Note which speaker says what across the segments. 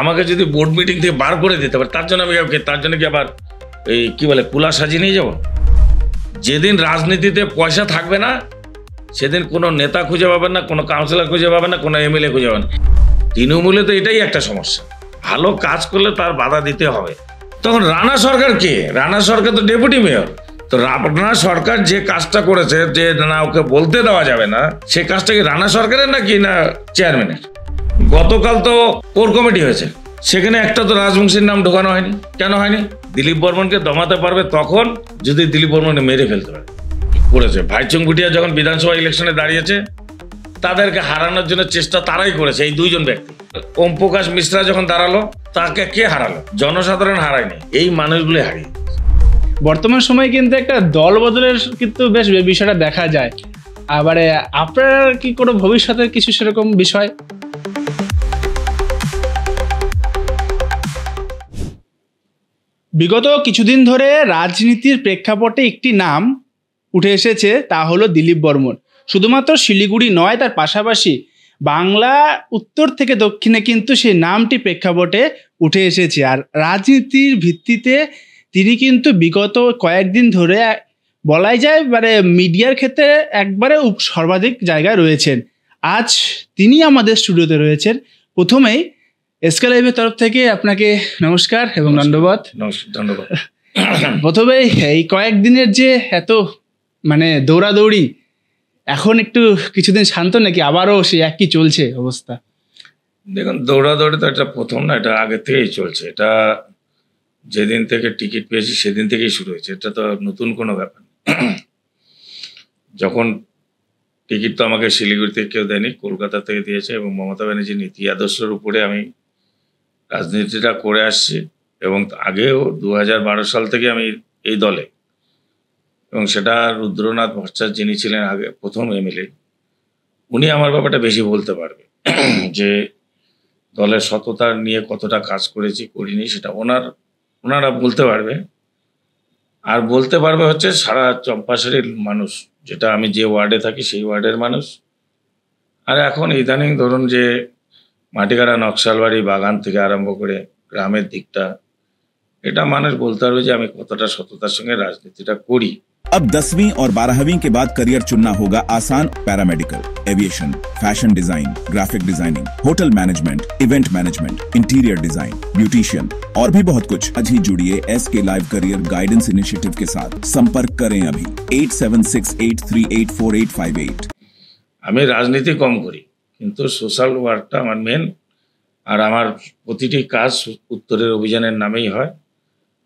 Speaker 1: আমাকে যদি board meeting থেকে বার করে দিতে পারে, তার জন্য আমি তার জন্য কি আবার এই কি বলে কুলা সাজিয়ে নিয়ে যাব? যেদিন রাজনীতিতে পয়সা থাকবে না সেদিন কোনো নেতা খুঁজে পাবেন না, কোনো কাউন্সিলর খুঁজে পাবেন না, কোনো এমএলএ খুঁজে পাবেন না। তৃণমূলে তো এটাই একটা সমস্যা, ভালো কাজ করলে তার বাধা দিতে হবে। তখন রানা সরকার কে? রানা সরকার তো ডেপুটি মেয়র। তো রানা সরকার যে কাজটা করেছে, যে না ওকে বলতে দেওয়া যাবে না, সে কাজটা কি রানা সরকারের নাকি না চেয়ারম্যানের? গতকাল তো কোর কমিটি হয়েছে, সেখানে একটা তো রাজবংশীর নাম ঢোকানো হয়নি। কেন হয়নি? দিলীপ বর্মনকে দমাতে পারবে তখন যদি দিলীপ বর্মনকে মেরে ফেলতে পারে। করেছে ভাইচুং ভুটিয়া যখন বিধানসভা ইলেকশনে দাঁড়িয়েছে, তাদেরকে হারানোর জন্য চেষ্টা তারাই করেছে, এই দুইজন ব্যক্তি। ওম প্রকাশ মিশ্রা যখন দাঁড়ালো, তাকে কে হারালো? জনসাধারণ হারায়নি, এই মানুষগুলো হারিয়ে।
Speaker 2: বর্তমান সময়ে কিন্তু একটা দল বদলের কিন্তু বেশ বিষয়টা দেখা যায়। আবার আপনার কি কোনো ভবিষ্যতের কিছু সেরকম বিষয়? বিগত কিছুদিন ধরে রাজনীতির প্রেক্ষাপটে একটি নাম উঠে এসেছে, তা হলো দিলীপ বর্মন। শুধুমাত্র শিলিগুড়ি নয়, তার পাশাপাশি বাংলা উত্তর থেকে দক্ষিণে কিন্তু সেই নামটি প্রেক্ষাপটে উঠে এসেছে। আর রাজনীতির ভিত্তিতে তিনি কিন্তু বিগত কয়েকদিন ধরে বলাই যায় মানে মিডিয়ার ক্ষেত্রে একবারে সর্বাধিক জায়গায় রয়েছেন। আজ তিনি আমাদের স্টুডিওতে রয়েছেন। প্রথমেই এসকে লাইভের তরফ থেকে আপনাকে নমস্কার এবং ধন্যবাদ।
Speaker 1: ধন্যবাদ।
Speaker 2: প্রথমে এই কয়েকদিনের যে এত মানে দৌড়াদৌড়ি, এখন একটু কিছুদিন শান্ত নাকি আবারও সে একই চলছে অবস্থা?
Speaker 1: দেখুন, দৌড়াদৌড়ি তো এটা প্রথম না, এটা আগে থেকেই চলছে। এটা যেদিন থেকে টিকিট পেয়েছি সেদিন থেকেই শুরু হয়েছে, এটা তো নতুন কোনো ব্যাপার। যখন টিকিট তো আমাকে শিলিগুড়ি থেকে কেউ দেয়নি, কলকাতা থেকে দিয়েছে, এবং মমতা ব্যানার্জির নীতি আদর্শের উপরে আমি রাজনীতিটা করে আসছি। এবং আগেও 2012 সাল থেকে আমি এই দলে, এবং সেটা রুদ্রনাথ ভট্টাচার্য যিনি ছিলেন আগে প্রথম এমএলএ, উনি আমার ব্যাপারটা বেশি বলতে পারবে যে দলের সততা নিয়ে কতটা কাজ করেছি করিনি, সেটা ওনারা বলতে পারবে। আর বলতে পারবে হচ্ছে সারা চম্পাশাড়ির মানুষ, যেটা আমি যে ওয়ার্ডে থাকি সেই ওয়ার্ডের মানুষ। আর এখন ইদানিং ধরুন যে মাটিগাড়া, নকশালবাড়ি, বাগান থেকে আরম্ভ করে গ্রামের দিকটা, এটা মানুষ বলতে পারবে যে আমি কতটা সততার সঙ্গে রাজনীতিটা করি।
Speaker 3: अब 10वीं और 12वीं के बाद करियर चुनना होगा आसान। Paramedical, aviation, fashion design, graphic designing, hotel management, event management, interior design, beautician और भी बहुत कुछ। आज ही जुड़िए SK live career guidance initiative के साथ। संपर्क करें अभी 8768384858।
Speaker 1: আমি রাজনীতি কম করি, কিন্তু সোশ্যাল ওয়ার্কটা আমার মেন। আর আমার প্রতিটি কাজ উত্তরের অভিযানের নামেই হয়।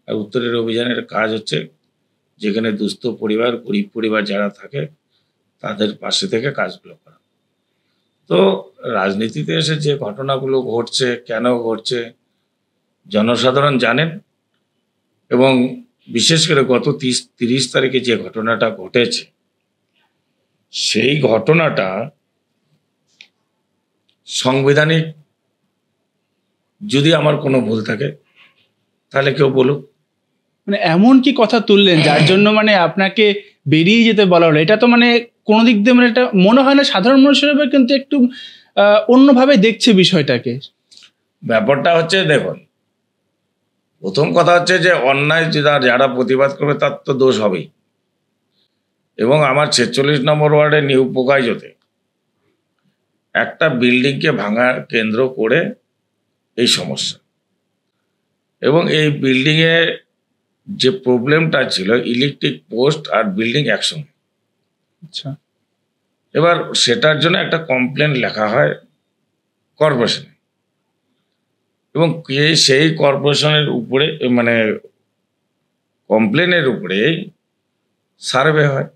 Speaker 1: আর উত্তরের অভিযানের কাজ হচ্ছে যেখানে দুস্থ পরিবার, গরিব পরিবার যারা থাকে তাদের পাশে থেকে কাজগুলো করা। তো রাজনীতিতে এসে যে ঘটনাগুলো ঘটছে, কেন ঘটছে, জনসাধারণ জানেন। এবং বিশেষ করে গত 30 তারিখে যে ঘটনাটা ঘটেছে, সেই ঘটনাটা সাংবিধানিক, যদি আমার কোনো ভুল থাকে তাহলে কেউ বলুক।
Speaker 2: মানে এমন কি কথা তুললেন যার জন্য মানে আপনাকে বেরিয়ে যেতে বলা হলো? এটা তো মানে কোনো দিক দিয়ে মানে এটা মনে হয় না সাধারণ মানুষ হিসেবে কিন্তু একটু অন্যভাবে দেখছে বিষয়টাকে।
Speaker 1: ব্যাপারটা হচ্ছে, দেখুন, প্রথম কথা হচ্ছে যে অন্যায় যারা প্রতিবাদ করবে তার তো দোষ হবেই। এবং আমার 46 নম্বর ওয়ার্ডে নিউ পোকাইজোতে একটা বিল্ডিংকে ভাঙা কেন্দ্র করে এই সমস্যা। এবং এই বিল্ডিংয়ে যে প্রবলেমটা ছিল, ইলেকট্রিক পোস্ট আর বিল্ডিং একসঙ্গে।
Speaker 2: আচ্ছা।
Speaker 1: এবার সেটার জন্য একটা কমপ্লেন লেখা হয় কর্পোরেশনে, এবং সেই কর্পোরেশনের উপরে মানে কমপ্লেনের উপরে সার্ভে হয়।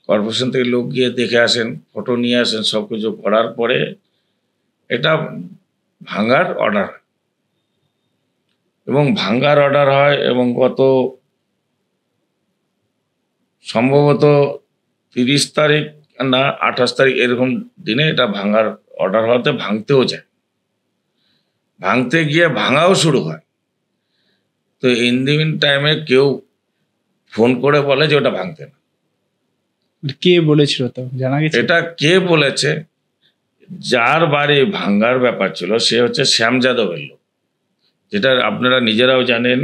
Speaker 1: কর্পোরেশন থেকে লোক গিয়ে দেখে আসেন, ফটো নিয়ে আসেন, সব কিছু করার পরে এটা ভাঙার অর্ডার হয়। এবং ভাঙার অর্ডার হয়, এবং গত সম্ভবত 30 তারিখ না 28 তারিখ এরকম দিনে এটা ভাঙার অর্ডার হওয়াতে ভাঙতেও যায়। ভাঙতে গিয়ে ভাঙাও শুরু হয়। তো ইন দি মিন টাইমে কেউ ফোন করে বলে যে ওটা ভাঙতে না।
Speaker 2: কে বলেছিল তো জানা গেছে?
Speaker 1: এটা কে বলেছে যার বাড়ি ভাঙ্গার ব্যাপার ছিল সে হচ্ছে শ্যাম যাদবের লোক, যেটা আপনারা নিজেরাও জানেন।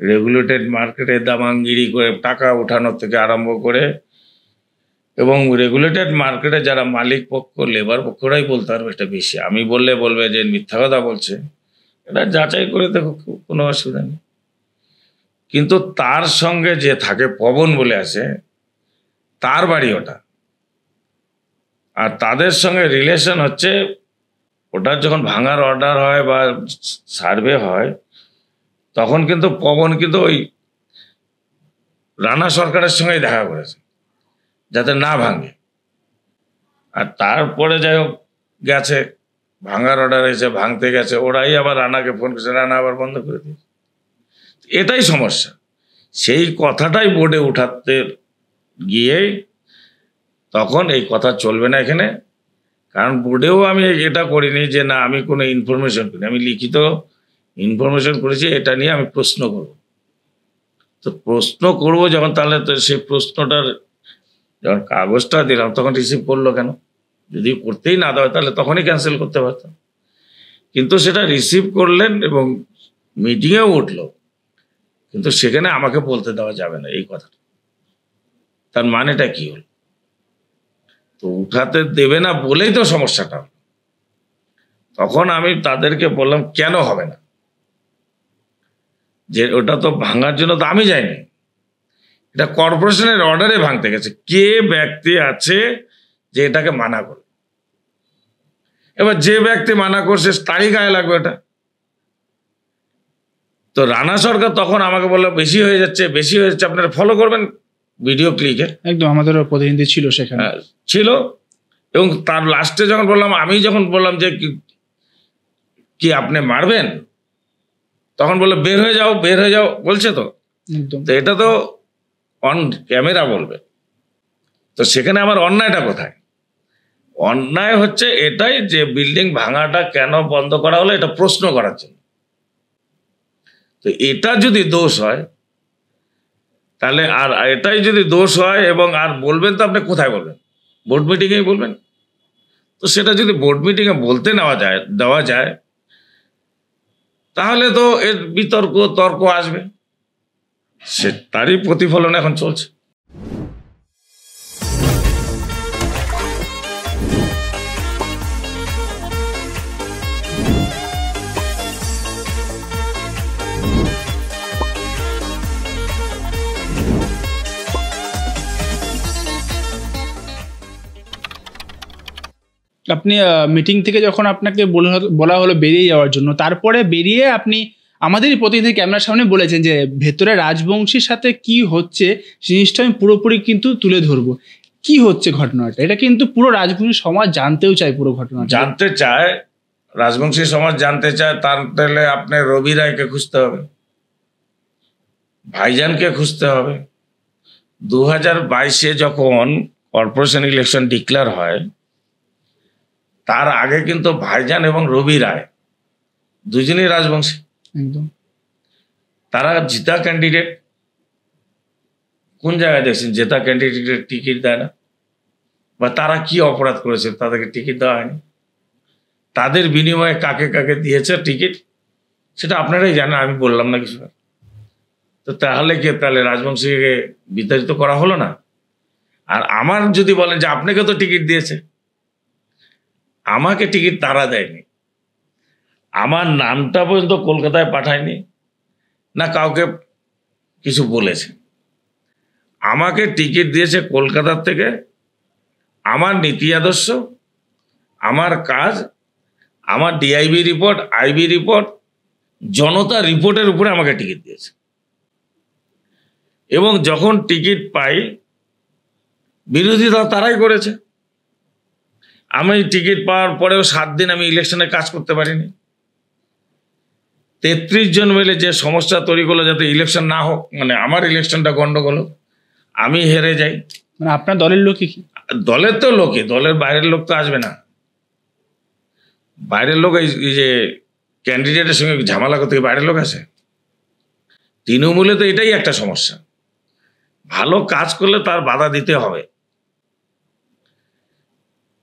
Speaker 1: রেগুলেটেড মার্কেটে দামাঙ্গিরি করে টাকা উঠানোর থেকে আরম্ভ করে, এবং রেগুলেটেড মার্কেটে যারা মালিক পক্ষ লেবার পক্ষরাই বলতে পারবে এটা বেশি। আমি বললে বলবে যে মিথ্যা কথা বলছে, এটা যাচাই করে দেখো, কোনো অসুবিধা নেই। কিন্তু তার সঙ্গে যে থাকে পবন বলে আছে, তার বাড়ি ওটা, আর তাদের সঙ্গে রিলেশন হচ্ছে ওটার যখন ভাঙার অর্ডার হয় বা সার্ভে হয়, তখন কিন্তু পবন কিন্তু ওই রানা সরকারের সঙ্গেই দেখা করেছে যাতে না ভাঙে। আর তারপরে যাই হোক গেছে, ভাঙার অর্ডার এসে ভাঙতে গেছে, ওরাই আবার রানাকে ফোন করেছে, রানা আবার বন্ধ করে দিয়েছে। এটাই সমস্যা। সেই কথাটাই বোর্ডে উঠাতে গিয়ে তখন এই কথা চলবে না এখানে। কারণ বোর্ডেও আমি এটা করিনি যে না আমি কোনো ইনফরমেশন করি, আমি লিখিত ইনফরমেশন করেছি, এটা নিয়ে আমি প্রশ্ন করব। তো প্রশ্ন করব যখন, তাহলে তো সেই প্রশ্নটার যখন কাগজটা দিলাম তখন রিসিভ করলো কেন? যদি করতেই না দেওয়া তাহলে তখনই ক্যান্সেল করতে পারতাম। কিন্তু সেটা রিসিভ করলেন এবং মিটিংয়েও উঠলো, কিন্তু সেখানে আমাকে বলতে দেওয়া যাবে না এই কথাটা। তার মানেটা কি হল? তো উঠাতে দেবে না বলেই তো সমস্যাটা। তখন আমি তাদেরকে বললাম কেন হবে না, যে ওটা তো ভাঙার জন্য তো আমি যাইনি, এটা কর্পোরেশনের অর্ডারে ভাঙতে গেছে। কে ব্যক্তি আছে যে এটাকে মানা করে? এবার যে ব্যক্তি মানা করছে তারই গায়ে লাগবে এটা। তো রানা সরকার তখন আমাকে বললো বেশি হয়ে যাচ্ছে, বেশি হয়ে যাচ্ছে, আপনারা ফলো করবেন ভিডিও ক্লিকে।
Speaker 2: একদম, আমাদেরও প্রতিনিধি ছিল সেখানে,
Speaker 1: ছিল। এবং তার লাস্টে যখন বললাম, আমি যখন বললাম যে কি আপনি মারবেন, তখন বললো বের হয়ে যাও, বের হয়ে যাও বলছে। তো
Speaker 2: একদম,
Speaker 1: তো এটা তো অন ক্যামেরা বলবে। তো সেখানে আমার অন্যায়টা কোথায়? অন্যায় হচ্ছে এটাই যে বিল্ডিং ভাঙাটা কেন বন্ধ করা হলো, এটা প্রশ্ন করার জন্য। তো এটা যদি দোষ হয় তাহলে, আর এটাই যদি দোষ হয়, এবং আর বলবেন তো আপনি কোথায় বলবেন? বোর্ড মিটিংয়েই বলবেন। তো সেটা যদি বোর্ড মিটিংয়ে বলতে দেওয়া যায় তাহলে তো এর বিতর্ক তর্ক আসবে, সে তারই প্রতিফলন এখন চলছে।
Speaker 2: আপনি মিটিং থেকে যখন আপনাকে বলা হলো বেরিয়ে যাওয়ার জন্য, তারপরে বেরিয়ে আপনি আমাদেরই প্রতিনিধি ক্যামেরার সামনে বলেছেন যে ভেতরে রাজবংশীর সাথে কি হচ্ছে জিনিসটা আমি পুরোপুরি কিন্তু তুলে ধরবো। কি হচ্ছে ঘটনাটা? এটা কিন্তু পুরো রাজবংশী সমাজ জানতেও চায়, পুরো ঘটনা
Speaker 1: জানতে চায়, রাজবংশী সমাজ জানতে চায়। তাহলে আপনি রবি রায়কে খুঁজতে হবে, ভাইজানকে খুঁজতে হবে। 2022-এ যখন কর্পোরেশন ইলেকশন ডিক্লেয়ার হয়, তার আগে কিন্তু ভাইজান এবং রবি রায় দুজনেই রাজবংশী।
Speaker 2: একদম,
Speaker 1: তারা জিতা ক্যান্ডিডেট। কোন জায়গায় দেখছেন জেতা ক্যান্ডিডেটের টিকিট দেয় না? বা তারা কি অপরাধ করেছে তাদেরকে টিকিট দেওয়া হয়নি? তাদের বিনিময়ে কাকে কাকে দিয়েছে টিকিট সেটা আপনারাই জানেন, আমি বললাম না কিছু। তো তাহলে রাজবংশীকে বিতাড়িত করা হলো না? আর আমার যদি বলেন যে আপনাকে তো টিকিট দিয়েছে, আমাকে টিকিট তারা দেয়নি, আমার নামটা পর্যন্ত কলকাতায় পাঠায়নি, না কাউকে কিছু বলেছে। আমাকে টিকিট দিয়েছে কলকাতার থেকে, আমার নীতি আদর্শ, আমার কাজ, আমার ডিআইবি রিপোর্ট, আইবি রিপোর্ট, জনতা রিপোর্টের উপরে আমাকে টিকিট দিয়েছে। এবং যখন টিকিট পাই বিরোধিতা তারাই করেছে। আমি টিকিট পাওয়ার পরেও 7 দিন আমি ইলেকশনে কাজ করতে পারিনি। 33 জন মিলে যে সমস্যা তৈরি করলো যাতে ইলেকশন না হোক, মানে আমার ইলেকশনটা গন্ডগোল হোক, আমি হেরে যাই।
Speaker 2: মানে আপনার দলের লোকই কি?
Speaker 1: দলের তো লোকই, দলের বাইরের লোক তো আসবে না। বাইরের লোক এই যে ক্যান্ডিডেটের সঙ্গে ঝামেলা করতে বাইরের লোক আসে? তৃণমূলে তো এটাই একটা সমস্যা, ভালো কাজ করলে তার বাধা দিতে হবে।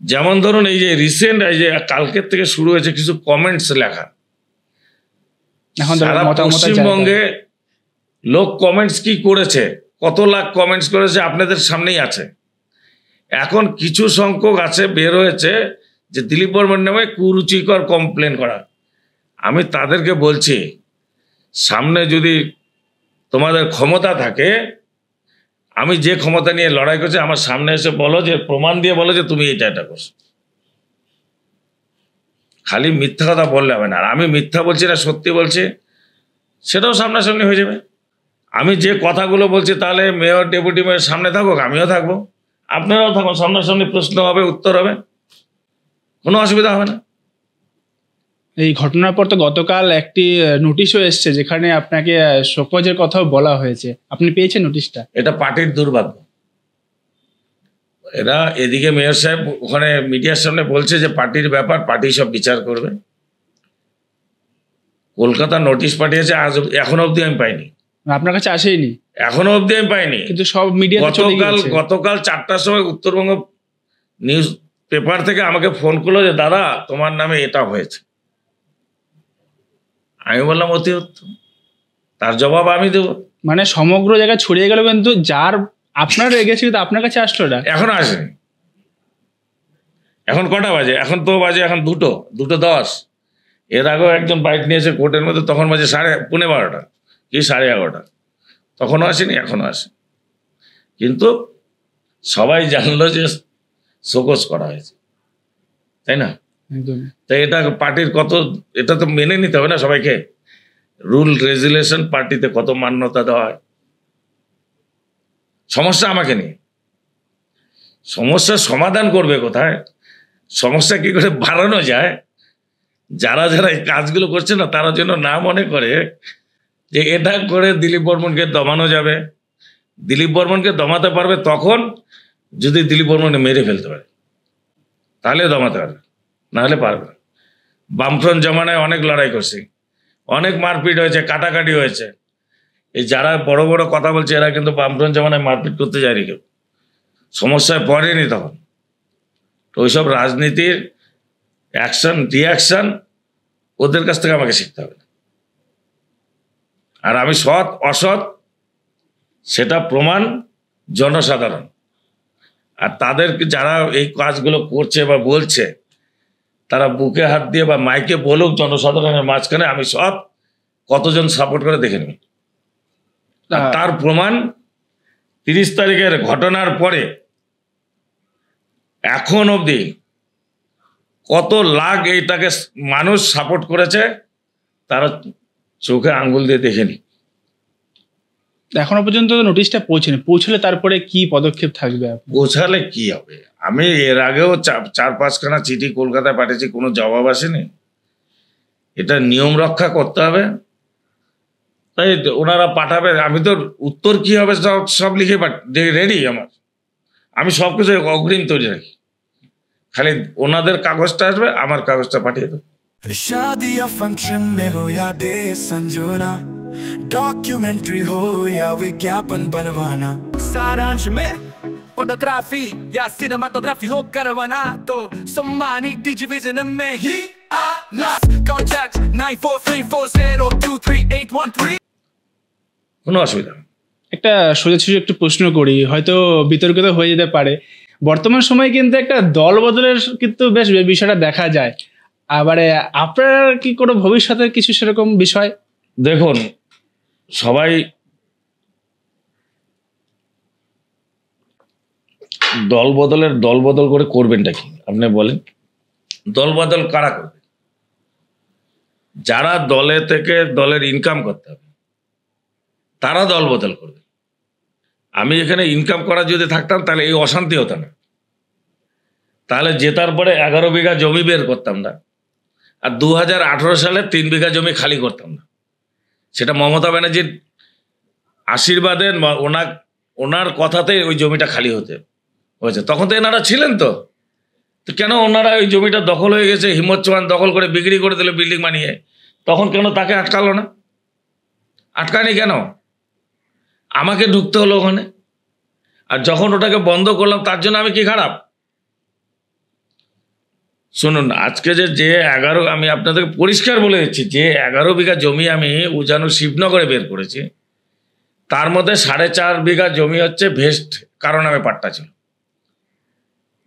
Speaker 1: যেমন ধরুন এই যে রিসেন্ট এই যে কালকের থেকে শুরু হয়েছে কিছু কমেন্টস লেখা,
Speaker 2: এখন
Speaker 1: সারা পশ্চিমবঙ্গে লোক কমেন্টস কি করেছে, কত লাখ কমেন্টস করেছে আপনাদের সামনেই আছে। এখন কিছু সংখ্যক আছে বের হয়েছে যে দিলীপ বর্মন নামে কুরুচিকর কমপ্লেন করা। আমি তাদেরকে বলছি, সামনে যদি তোমাদের ক্ষমতা থাকে, আমি যে ক্ষমতা নিয়ে লড়াই করছি আমার সামনে এসে বলো, যে প্রমাণ দিয়ে বলো যে তুমি এটা করছো। খালি মিথ্যা কথা বললে হবে না। আর আমি মিথ্যা বলছি না সত্যি বলছি, সেটাও সামনাসামনি হয়ে যাবে। আমি যে কথাগুলো বলছি তাহলে মেয়র ডেপুটি মেয়র সামনে থাকুক, আমিও থাকবো, আপনারাও থাকুন, সামনাসামনি প্রশ্ন হবে, উত্তর হবে, কোনো অসুবিধা হবে না।
Speaker 2: এই ঘটনার পর তো গতকাল একটি নোটিশও এসছে যেখানে আপনাকে শোকজের কথাও বলা হয়েছে, আপনি পেয়েছেন নোটিশটা?
Speaker 1: এটা পার্টির দুর্ভাগ্য। এরা এদিকে মেয়র সাহেব ওখানে মিডিয়ার সামনে বলছে যে পার্টির ব্যাপার, পার্টি সব বিচার করবে। কলকাতা নোটিশ পাঠিয়েছে, আজ এখনো অবধি আমি পাইনি।
Speaker 2: আপনার কাছে আসেনি?
Speaker 1: এখনো অবধি আমি পাইনি,
Speaker 2: কিন্তু সব মিডিয়াতে চলে গিয়েছে।
Speaker 1: গতকাল 4টার সময় উত্তরবঙ্গ নিউজ পেপার থেকে আমাকে ফোন করলো যে দাদা তোমার নামে এটা হয়েছে। আমি বললাম অতি উত্তম, তার জবাব আমি দেবো।
Speaker 2: মানে সমগ্র জায়গায় ছড়িয়ে গেল, কিন্তু যার আপনার রেগেছে কিন্তু আপনার কাছে আসলো না,
Speaker 1: এখনো আসেনি। এখন কটা বাজে? এখন তো বাজে এখন 2:10। এর আগেও একজন বাইক নিয়েছে কোর্টের মধ্যে, তখন বাজে 12:30 কি 11:30, তখনও আসেনি, এখনো আসে। কিন্তু সবাই জানলো যে শোকজ করা হয়েছে, তাই না? তাই এটা পার্টির কত, এটা তো মেনে নিতে হবে না সবাইকে। রুল রেগুলেশন পার্টিতে কত মান্যতা দেওয়া হয়। সমস্যা আমাকে নিয়ে, সমস্যার সমাধান করবে কোথায়, সমস্যা কি করে বাড়ানো যায়, যারা যারা এই কাজগুলো করছে না তারা যেন না মনে করে যে এটা করে দিলীপ বর্মনকে দমানো যাবে। দিলীপ বর্মনকে দমাতে পারবে তখন যদি দিলীপ বর্মনকে মেরে ফেলতে পারে, তাহলে দমাতে পারবে, নাহলে পারবে না। বামফ্রন্ট জমানায় অনেক লড়াই করছি, অনেক মারপিট হয়েছে, কাটাকাটি হয়েছে। এই যারা বড় বড় কথা বলছে এরা কিন্তু বামফ্রন্ট জমানায় মারপিট করতে যায়নি, কেউ সমস্যায় পড়েনি তখন। তো ওইসব রাজনীতির অ্যাকশন রিয়াকশন ওদের কাছ থেকে আমাকে শিখতে হবে। আর আমি সৎ অসৎ সেটা প্রমাণ জনসাধারণ। আর তাদেরকে যারা এই কাজগুলো করছে বা বলছে তারা বুকে হাত দিয়ে বা মাইকে বলুক জনসাধারণের মাঝখানে, আমি সব কতজন সাপোর্ট করে দেখে নিই। তার প্রমাণ 30 তারিখের ঘটনার পরে এখন অবধি কত লাখ এইটাকে মানুষ সাপোর্ট করেছে, তারা চোখে আঙ্গুল দিয়ে দেখে নি।
Speaker 2: এখনো পর্যন্ত নোটিশটা পৌঁছলে তারপরে কি পদক্ষেপ থাকবে?
Speaker 1: পৌঁছালে কি হবে? আমি এর আগেও 4-5খানা চিঠি কলকাতায় পাঠিয়েছি, কোনো জবাব আসেনি। এটা নিয়ম রক্ষা করতে হবে, তাই ওনারা পাঠাবে। আমি তো উত্তর কি হবে সব লিখে রেডি আমার, আমি সব কিছু অগ্রিম তৈরি রাখি, খালি ওনাদের কাগজটা আসবে, আমার কাগজটা পাঠিয়ে দেবো।
Speaker 4: शादी या फंक्शन में हो या डे संजोना, डॉक्यूमेंट्री हो या विज्ञापन बनवाना, सारांश में फोटोग्राफी या सिनेमाटोग्राफी हो करवाना तो सम्मानित डिजिविजन में ही आना। कॉन्टैक्ट 9434023813।
Speaker 1: কোনো অসুবিধা নেই।
Speaker 2: একটা সোজাসুজি একটু প্রশ্ন করি, হয়তো বিতর্কিত হয়ে যেতে পারে। বর্তমান সময়ে কিন্তু একটা দল বদলের কিন্তু বেশ বিষয়টা দেখা যায়। আবার আপনার কি কোনো ভবিষ্যতে কিছু সেরকম বিষয়?
Speaker 1: দেখুন, সবাই দল বদল করে করবেনটা কি আপনি বলেন? দল বদল কারা করবে? যারা দলে থেকে দলের ইনকাম করতে হবে তারা দল বদল করবে। আমি এখানে ইনকাম করা যদি থাকতাম তাহলে এই অশান্তি হতো না, তাহলে জেতার পরে 11 বিঘা জমি বের করতাম না, আর 2018 সালে 3 বিঘা জমি খালি করতাম না। সেটা মমতা ব্যানার্জির আশীর্বাদে, ওনার কথাতেই ওই জমিটা খালি হয়েছে। তখন তো এনারা ছিলেন, তো কেন ওনারা ওই জমিটা দখল হয়ে গেছে, হিম্মত চৌহান দখল করে বিক্রি করে দিল বিল্ডিং বানিয়ে, তখন কেন তাকে আটকালো না? আটকানি কেন? আমাকে ঢুকতে হলো ওখানে। আর যখন ওটাকে বন্ধ করলাম তার জন্য আমি কি খারাপ? শুনুন, আজকে যে 11, আমি আপনাদেরকে পরিষ্কার বলে দিচ্ছি, যে 11 বিঘা জমি আমি উজানো শিবনগরে বের করেছি, তার মধ্যে 4.5 বিঘা জমি হচ্ছে ভেস্ট কারো নামে পাট্টা ছিল।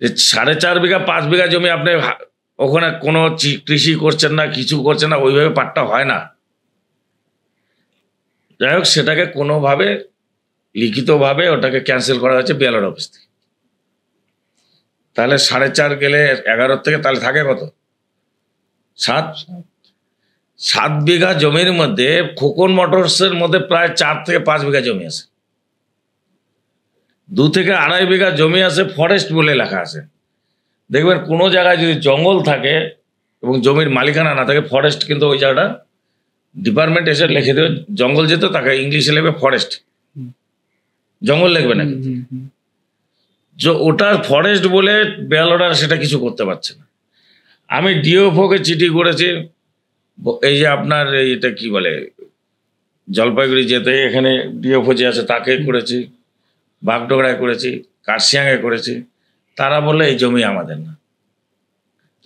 Speaker 1: যে 4.5 বিঘা 5 বিঘা জমি আপনি ওখানে কোনো কৃষি করছেন না, কিছু করছেন না, ওইভাবে পাট্টা হয় না। যাই হোক, সেটাকে কোনোভাবে লিখিতভাবে ওটাকে ক্যান্সেল করা হয়েছে বিএলআর অফিস থেকে। তাহলে 4.5 গেলে 11 থেকে তাহলে থাকে কত? 7 বিঘা জমির মধ্যে খোকন মোটরসের মধ্যে প্রায় 4 থেকে 5 বিঘা জমি আছে, 2 থেকে 2.5 বিঘা জমি আছে ফরেস্ট বলে লেখা আছে। দেখবেন কোনো জায়গায় যদি জঙ্গল থাকে এবং জমির মালিকানা না থাকে, ফরেস্ট কিন্তু ওই জায়গাটা ডিপার্টমেন্ট এসে লিখে দেবে, জঙ্গল যেত তাকে ইংলিশে লিখবে ফরেস্ট, জঙ্গল লিখবে না। যে ওটার ফরেস্ট বলে বেলওডার সেটা কিছু করতে পারছে না। আমি ডিওফোকে চিঠি করেছি, এই যে আপনার এটা কি বলে জলপাইগুড়ি যেতে এখানে ডিওফো যে আছে তাকে করেছি, বাগডোগরায় করেছি, কার্শিয়াঙে করেছি, তারা বললে এই জমি আমাদের না।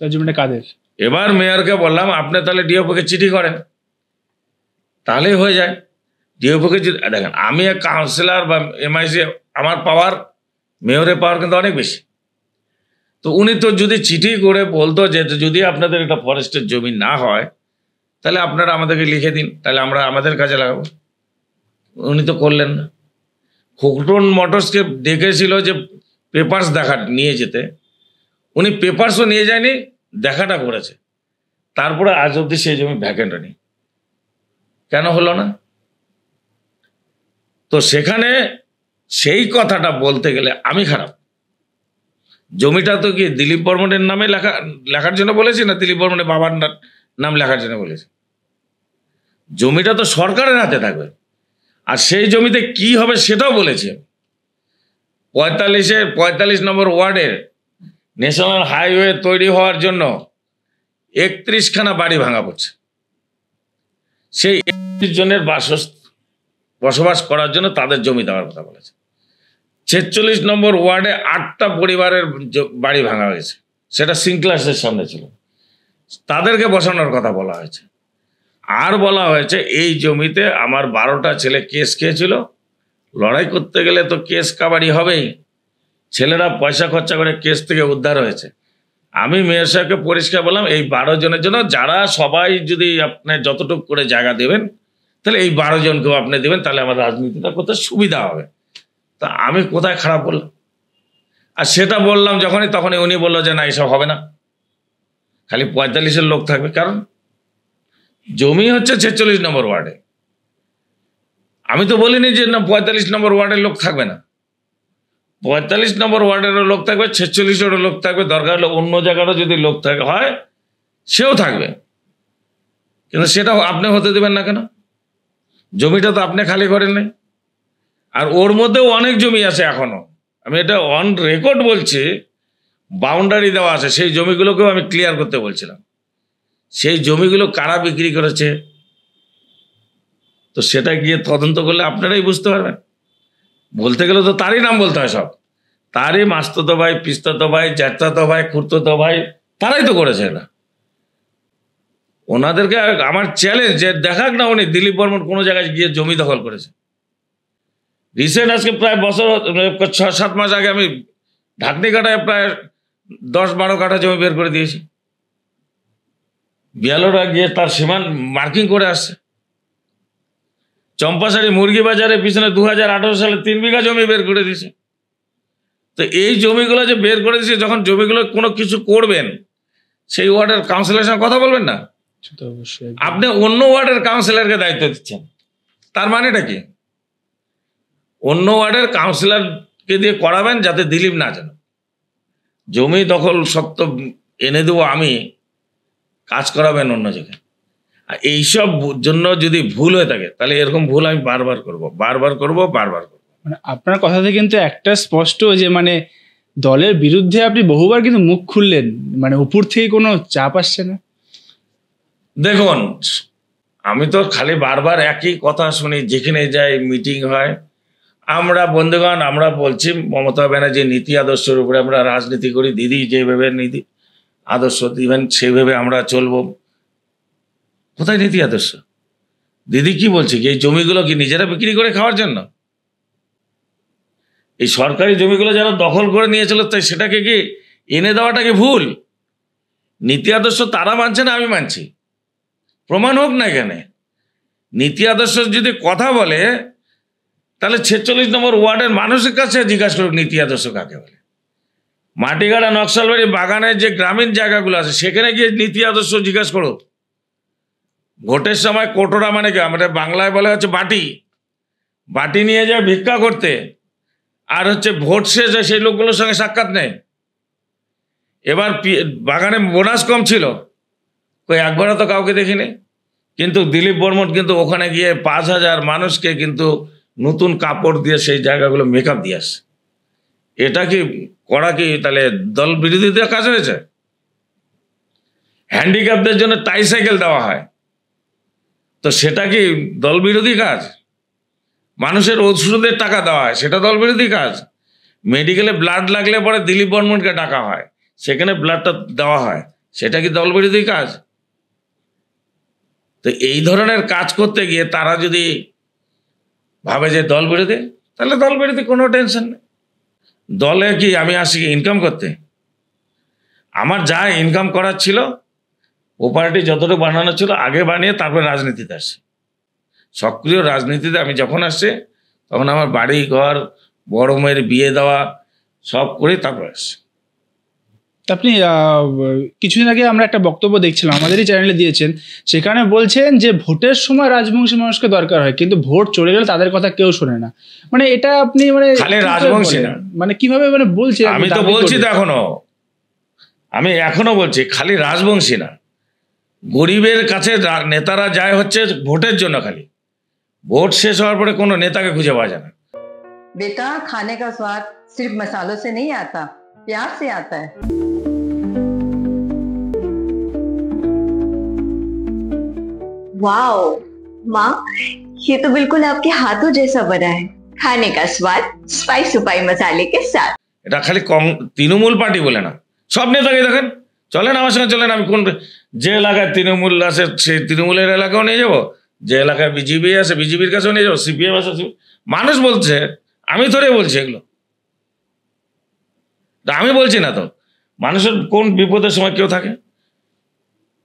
Speaker 2: জমিটা কাদের?
Speaker 1: এবার মেয়রকে বললাম আপনি তাহলে ডিওফোকে চিঠি করেন, তাহলেই হয়ে যায়। ডিওফোকে দেখেন, আমি এক কাউন্সিলর বা এমআইসি, আমার পাওয়ার মেয়রের পাওয়ার কিন্তু অনেক বেশি। তো উনি তো যদি চিঠি করে বলতো যে যদি আপনাদের এটা ফরেস্টের জমি না হয় তাহলে আপনারা আমাদেরকে লিখে দিন, তাহলে আমরা আমাদের কাজে লাগাবো। উনি তো করলেন না। খোকন মোটরসকে ডেকেছিল যে পেপারস নিয়ে যেতে, উনি পেপারসও নিয়ে যায়নি, দেখাটা করেছে। তারপরে আজ অবধি সেই জমি ভ্যাকেন্ট নেই। কেন হলো না? তো সেখানে সেই কথাটা বলতে গেলে আমি খারাপ। জমিটা তো কি দিলীপ বর্মনের নামে লেখার জন্য বলেছি, না দিলীপ বর্মনের বাবার নাম লেখার জন্য বলেছি? জমিটা তো সরকারের হাতে থাকবে। আর সেই জমিতে কি হবে সেটাও বলেছি। 45 নম্বর ওয়ার্ডের ন্যাশনাল হাইওয়ে তৈরি হওয়ার জন্য 31খানা বাড়ি ভাঙা পড়ছে। সেই 31 জনের বসবাস করার জন্য তাদের জমি দেওয়ার কথা বলেছে। 46 নম্বর ওয়ার্ডে 8টা পরিবারের বাড়ি ভাঙা হয়েছে, সেটা সিনক্লাসের সামনে ছিল, তাদেরকে বসানোর কথা বলা হয়েছে। আর বলা হয়েছে এই জমিতে আমার 12টা ছেলে কেস খেয়েছিল, লড়াই করতে গেলে তো কেস কাবাডি হবেই, ছেলেরা পয়সা খরচা করে কেস থেকে উদ্ধার হয়েছে। আমি মেয়র সাহেবকে পরিষ্কার বললাম এই 12 জনের জন্য যারা সবাই যদি আপনি যতটুকু করে জায়গা দেবেন তাহলে এই 12 জনকেও আপনি দেবেন, তাহলে আমার রাজনীতিটা করতে সুবিধা হবে। তা আমি কোথায় খারাপ বললাম? আর সেটা বললাম যখনই, তখনই উনি বললো যে না এসব হবে না, খালি 45-এর লোক থাকবে। কারণ জমি হচ্ছে 46 নম্বর ওয়ার্ডে। আমি তো বলিনি যে না 45 নম্বর ওয়ার্ডের লোক থাকবে না। 45 নম্বর ওয়ার্ডেরও লোক থাকবে, 46-এরও লোক থাকবে, দরকার হলে অন্য জায়গারও যদি লোক হয় সেও থাকবে। কিন্তু সেটা আপনি হতে দেবেন না কেন? জমিটা তো আপনি খালি করেন নাই। আর ওর মধ্যেও অনেক জমি আছে এখনো, আমি এটা অন রেকর্ড বলছি, বাউন্ডারি দেওয়া আছে, সেই জমিগুলোকেও আমি ক্লিয়ার করতে বলছিলাম। সেই জমিগুলো কারা বিক্রি করেছে তো সেটা গিয়ে তদন্ত করলে আপনারাই বুঝতে পারবেন। বলতে গেলে তো তারই নাম বলতে হয়, সব তারই মাস্তুতো ভাই, পিস্তুতো ভাই, জ্যাঠাতো ভাই, খুড়তুতো ভাই, তারাই তো করেছে না। ওনাদেরকে আমার চ্যালেঞ্জ যে দেখাক না উনি দিলীপ বর্মন কোনো জায়গায় গিয়ে জমি দখল করেছে। রিসেন্ট আজকে প্রায় বছর 6-7 মাস আগে আমি ঢাকনি কাটায় প্রায় 10-12 কাঠা জমি বের করে দিয়েছি। বিয়ালোরা গিয়ে তার সীমান মার্কিং করে আসছে। চম্পাশাড়ি মুরগি বাজারের পিছনে 2018 সালে 3 বিঘা জমি বের করে দিয়েছে। তো এই জমিগুলো যে বের করে দিয়েছে, যখন জমিগুলো কোনো কিছু করবেন সেই ওয়ার্ডের কাউন্সিলরের সঙ্গে কথা বলবেন না। আপনি অন্য ওয়ার্ডের কাউন্সিলরকে দায়িত্ব দিচ্ছেন, তার মানেটা কি? অন্য ওয়ার্ডের কাউন্সিলরকে দিয়ে করাবেন যাতে দিলীপ না জানে। জমি দখল সত্ত্ব এনে দেবো আমি, কাজ করাবেন অন্য জায়গায়। আর এইসব জন্য যদি ভুল হয়ে থাকে তাহলে এরকম ভুল আমি বারবার করব।
Speaker 2: মানে আপনার কথা থেকে কিন্তু একটা স্পষ্ট যে মানে দলের বিরুদ্ধে আপনি বহুবার কিন্তু মুখ খুললেন, মানে উপর থেকে কোনো চাপ আসছে না?
Speaker 1: দেখুন, আমি তো খালি বারবার একই কথা শুনি, যেখানে যাই মিটিং হয়। আমরা বন্ধুগণ, আমরা বলছি মমতা ব্যানার্জির নীতি আদর্শের উপরে আমরা রাজনীতি করি। দিদি যেভাবে নীতি, আদর্শ দিবেন, সেইভাবে আমরা চলবো। কোথায় নীতি আদর্শ? দিদি কি বলছে কি এই জমিগুলো কি নিজেরা বিক্রি করে খাওয়ার জন্য? এই সরকারি জমিগুলো যারা দখল করে নিয়েছিল তাই সেটাকে কি এনে দেওয়াটা কি ভুল? নীতি আদর্শ তারা মানছে না, আমি মানছি, প্রমাণ হোক না এখানে। নীতি আদর্শ যদি কথা বলে তাহলে 46 নম্বর ওয়ার্ডের মানুষের কাছে জিজ্ঞাসা করুক নীতি আদর্শ কাকে বলে। মাটিগাড়া, নকশালবাড়ি, বাগানের যে গ্রামীণ জায়গাগুলো আছে সেখানে গিয়ে নীতি আদর্শ জিজ্ঞাসা করুক। ভোটের সময় কোটোরা মানে কি আমাদের বাংলায় বলে হচ্ছে বাটি, বাটি নিয়ে যায় ভিক্ষা করতে, আর হচ্ছে ভোট শেষে সেই লোকগুলোর সঙ্গে সাক্ষাৎ নেই। এবার বাগানে বোনাস কম ছিল, কই একবারও তো কাউকে দেখিনি। কিন্তু দিলীপ বর্মন কিন্তু ওখানে গিয়ে 5,000 মানুষকে কিন্তু নতুন কাপড় দিয়ে সেই জায়গাগুলো মেকআপ দিয়ে আসে। এটা কি করা কি তাহলে দল বিরোধীদের কাজ হয়েছে? হ্যান্ডিক্যাপদের জন্য ট্রাইসাইকেল দেওয়া হয়, তো সেটা কি দল বিরোধী কাজ? মানুষের ওষুধের টাকা দেওয়া হয়, সেটা দল বিরোধী কাজ? মেডিকেলে ব্লাড লাগলে পরে দিলীপ বর্মনকে ডাকা হয়, সেখানে ব্লাডটা দেওয়া হয়, সেটা কি দল বিরোধী কাজ? তো এই ধরনের কাজ করতে গিয়ে তারা যদি ভাবে যে দল বিরোধী, তাহলে দল বিরোধী কোনো টেনশন নেই। দলে কি আমি আসি ইনকাম করতে? আমার যা ইনকাম করার ছিল প্রপার্টি যতটুকু বানানো ছিল আগে বানিয়ে তারপর রাজনীতিতে আসি। সক্রিয় রাজনীতিতে আমি যখন আসছি তখন আমার বাড়ি ঘর, বড় মেয়ের বিয়ে দেওয়া সব করে তারপর আসছি।
Speaker 2: আপনি কিছুদিন আগে আমরা একটা বক্তব্য দেখছিলাম, আমাদেরই চ্যানেলে দিয়েছেন, সেখানে বলছেন যে ভোটের সময় রাজবংশী মানুষকে দরকার হয়, কিন্তু ভোট চলে গেলে তাদের কথা কেউ শোনে না। মানে এটা আপনি মানে
Speaker 1: খালি রাজবংশী না,
Speaker 2: মানে কিভাবে মানে বলছেন?
Speaker 1: আমি তো বলছি তো আমি এখনো বলছি খালি রাজবংশী না, গরিবের কাছে নেতারা যায় হচ্ছে ভোটের জন্য। খালি ভোট শেষ হওয়ার পরে কোনো নেতাকে খুঁজে পাওয়া যায় না।
Speaker 5: बेटा खाने का स्वाद सिर्फ मसालों से नहीं आता, प्यार से आता है।
Speaker 6: वाओ माँ, ये तो बिल्कुल आपके हाथों जैसा बना है। खाने का स्वाद स्पाइस सुपाई मसाले के साथ।
Speaker 1: এটা খালি তৃণমূল পার্টি বলে না, সব নেতাকে দেখেন। চলেন আমার সঙ্গে, চলেন, আমি কোন যে এলাকায় তৃণমূল আছে সেই তৃণমূলের এলাকাও নিয়ে যাবো, যে এলাকায় বিজেপি আছে বিজেপির কাছেও নিয়ে যাবো, সিপিএম আছে। মানুষ বলছে, আমি ধরে বলছি এগুলো, আমি বলছি না তো। মানুষের কোন বিপদের সময় কেউ থাকে,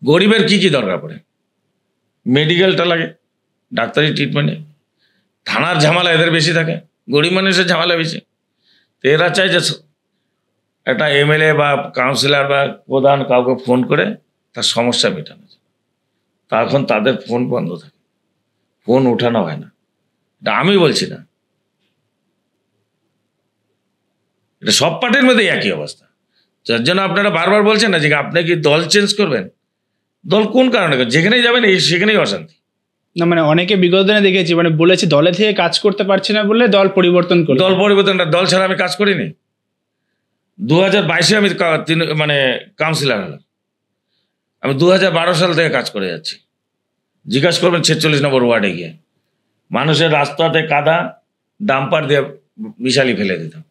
Speaker 1: গরিবের কি কি দরকার পড়ে, মেডিকেলটা লাগে, ডাক্তারি ট্রিটমেন্টে, থানার ঝামেলা এদের বেশি থাকে, গরিব মানুষের ঝামেলা বেশি। তো এরা চাই যে একটা এমএলএ বা কাউন্সিলর বা প্রধান কাউকে ফোন করে তার সমস্যা মেটানো যায়, তখন তাদের ফোন বন্ধ থাকে, ফোন ওঠানো হয় না। এটা আমি বলছি না, এটা সব পার্টির মধ্যেই একই অবস্থা। যার জন্য আপনারা বারবার বলছেন না যে আপনি কি দল চেঞ্জ করবেন। দল কোন কারণে? যেখানেই যাবেন সেখানেই অশান্তি।
Speaker 2: না মানে অনেকে বিগত দিনে দেখেছি মানে বলেছে দলে থেকে কাজ করতে পারছে না বলে দল পরিবর্তন করে।
Speaker 1: দল পরিবর্তনটা, দল ছাড়া আমি কাজ করিনি। 2022-এ আমি মানে কাউন্সিলর হলাম, আমি 2012 সাল থেকে কাজ করে যাচ্ছি। জিজ্ঞাসা করবেন 46 নম্বর ওয়ার্ডে গিয়ে, মানুষের রাস্তাতে কাদা ডাম্পার দিয়ে মিশালি ফেলে দিতাম,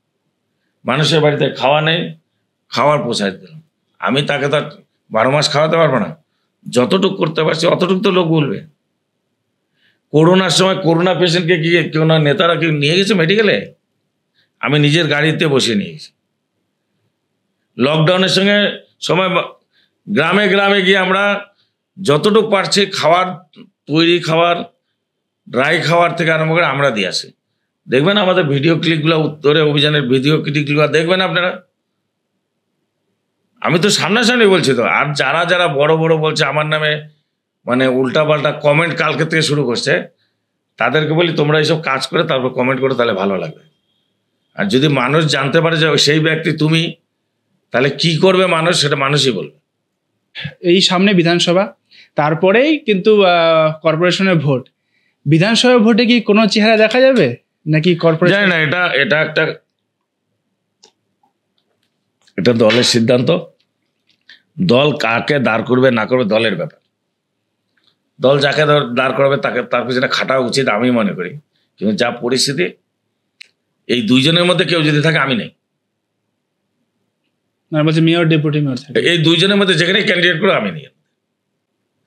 Speaker 1: মানুষের বাড়িতে খাওয়া নেই, খাওয়ার পোষায় দিলাম। আমি তাকে তো 12 মাস খাওয়াতে পারবো না, যতটুকু করতে পারছি অতটুকু তো লোক বলবে। করোনার সময় করোনা পেশেন্টকে গিয়ে কেউ না নেতারা কেউ নিয়ে গেছে মেডিকেলে, আমি নিজের গাড়িতে বসে নিয়ে গেছি। লকডাউনের সঙ্গে সময় গ্রামে গ্রামে গিয়ে আমরা যতটুকু পারছি খাবার, তৈরি খাবার, ড্রাই খাবার থেকে আরম্ভ করে আমরা দিয়ে আসি। দেখবেন আমাদের ভিডিও ক্লিপগুলো, উত্তরে অভিযানের ভিডিও ক্লিপগুলো দেখবেন আপনারা। আমি তো সামনাসামনি বলছি তো। আর যারা যারা বড় বড় বলছে আমার নামে, মানে উল্টাপাল্টা কমেন্ট কালকে থেকে শুরু করছে, তাদেরকে বলি তোমরা এইসব কাজ করে তারপর কমেন্ট করে, তাহলে ভালো লাগবে। আর যদি মানুষ জানতে পারে যে সেই ব্যক্তি তুমি, তাহলে কি করবে মানুষ, সেটা মানুষই বলবে।
Speaker 2: এই সামনে বিধানসভা, তারপরেই কিন্তু কর্পোরেশনের ভোট। বিধানসভা ভোটে কি কোনো চেহারা দেখা যাবে নাকি কর্পোরেশন?
Speaker 1: জানি না, এটা এটা দলের সিদ্ধান্ত। দল কাকে দাঁড় করবে না করবে দলের ব্যাপার। দল যাকে দাঁড় করবে তার পিছনে খাটা উচিত আমি মনে করি। কিন্তু যা পরিস্থিতি, এই দুইজনের মধ্যে কেউ যদি থাকে আমি নেই।
Speaker 2: মানে বলছে মেয়র ডেপুটি মেয়র থাকে।
Speaker 1: এই দুইজনের মধ্যে যেখানে ক্যান্ডিডেট করে আমি নিয়ে,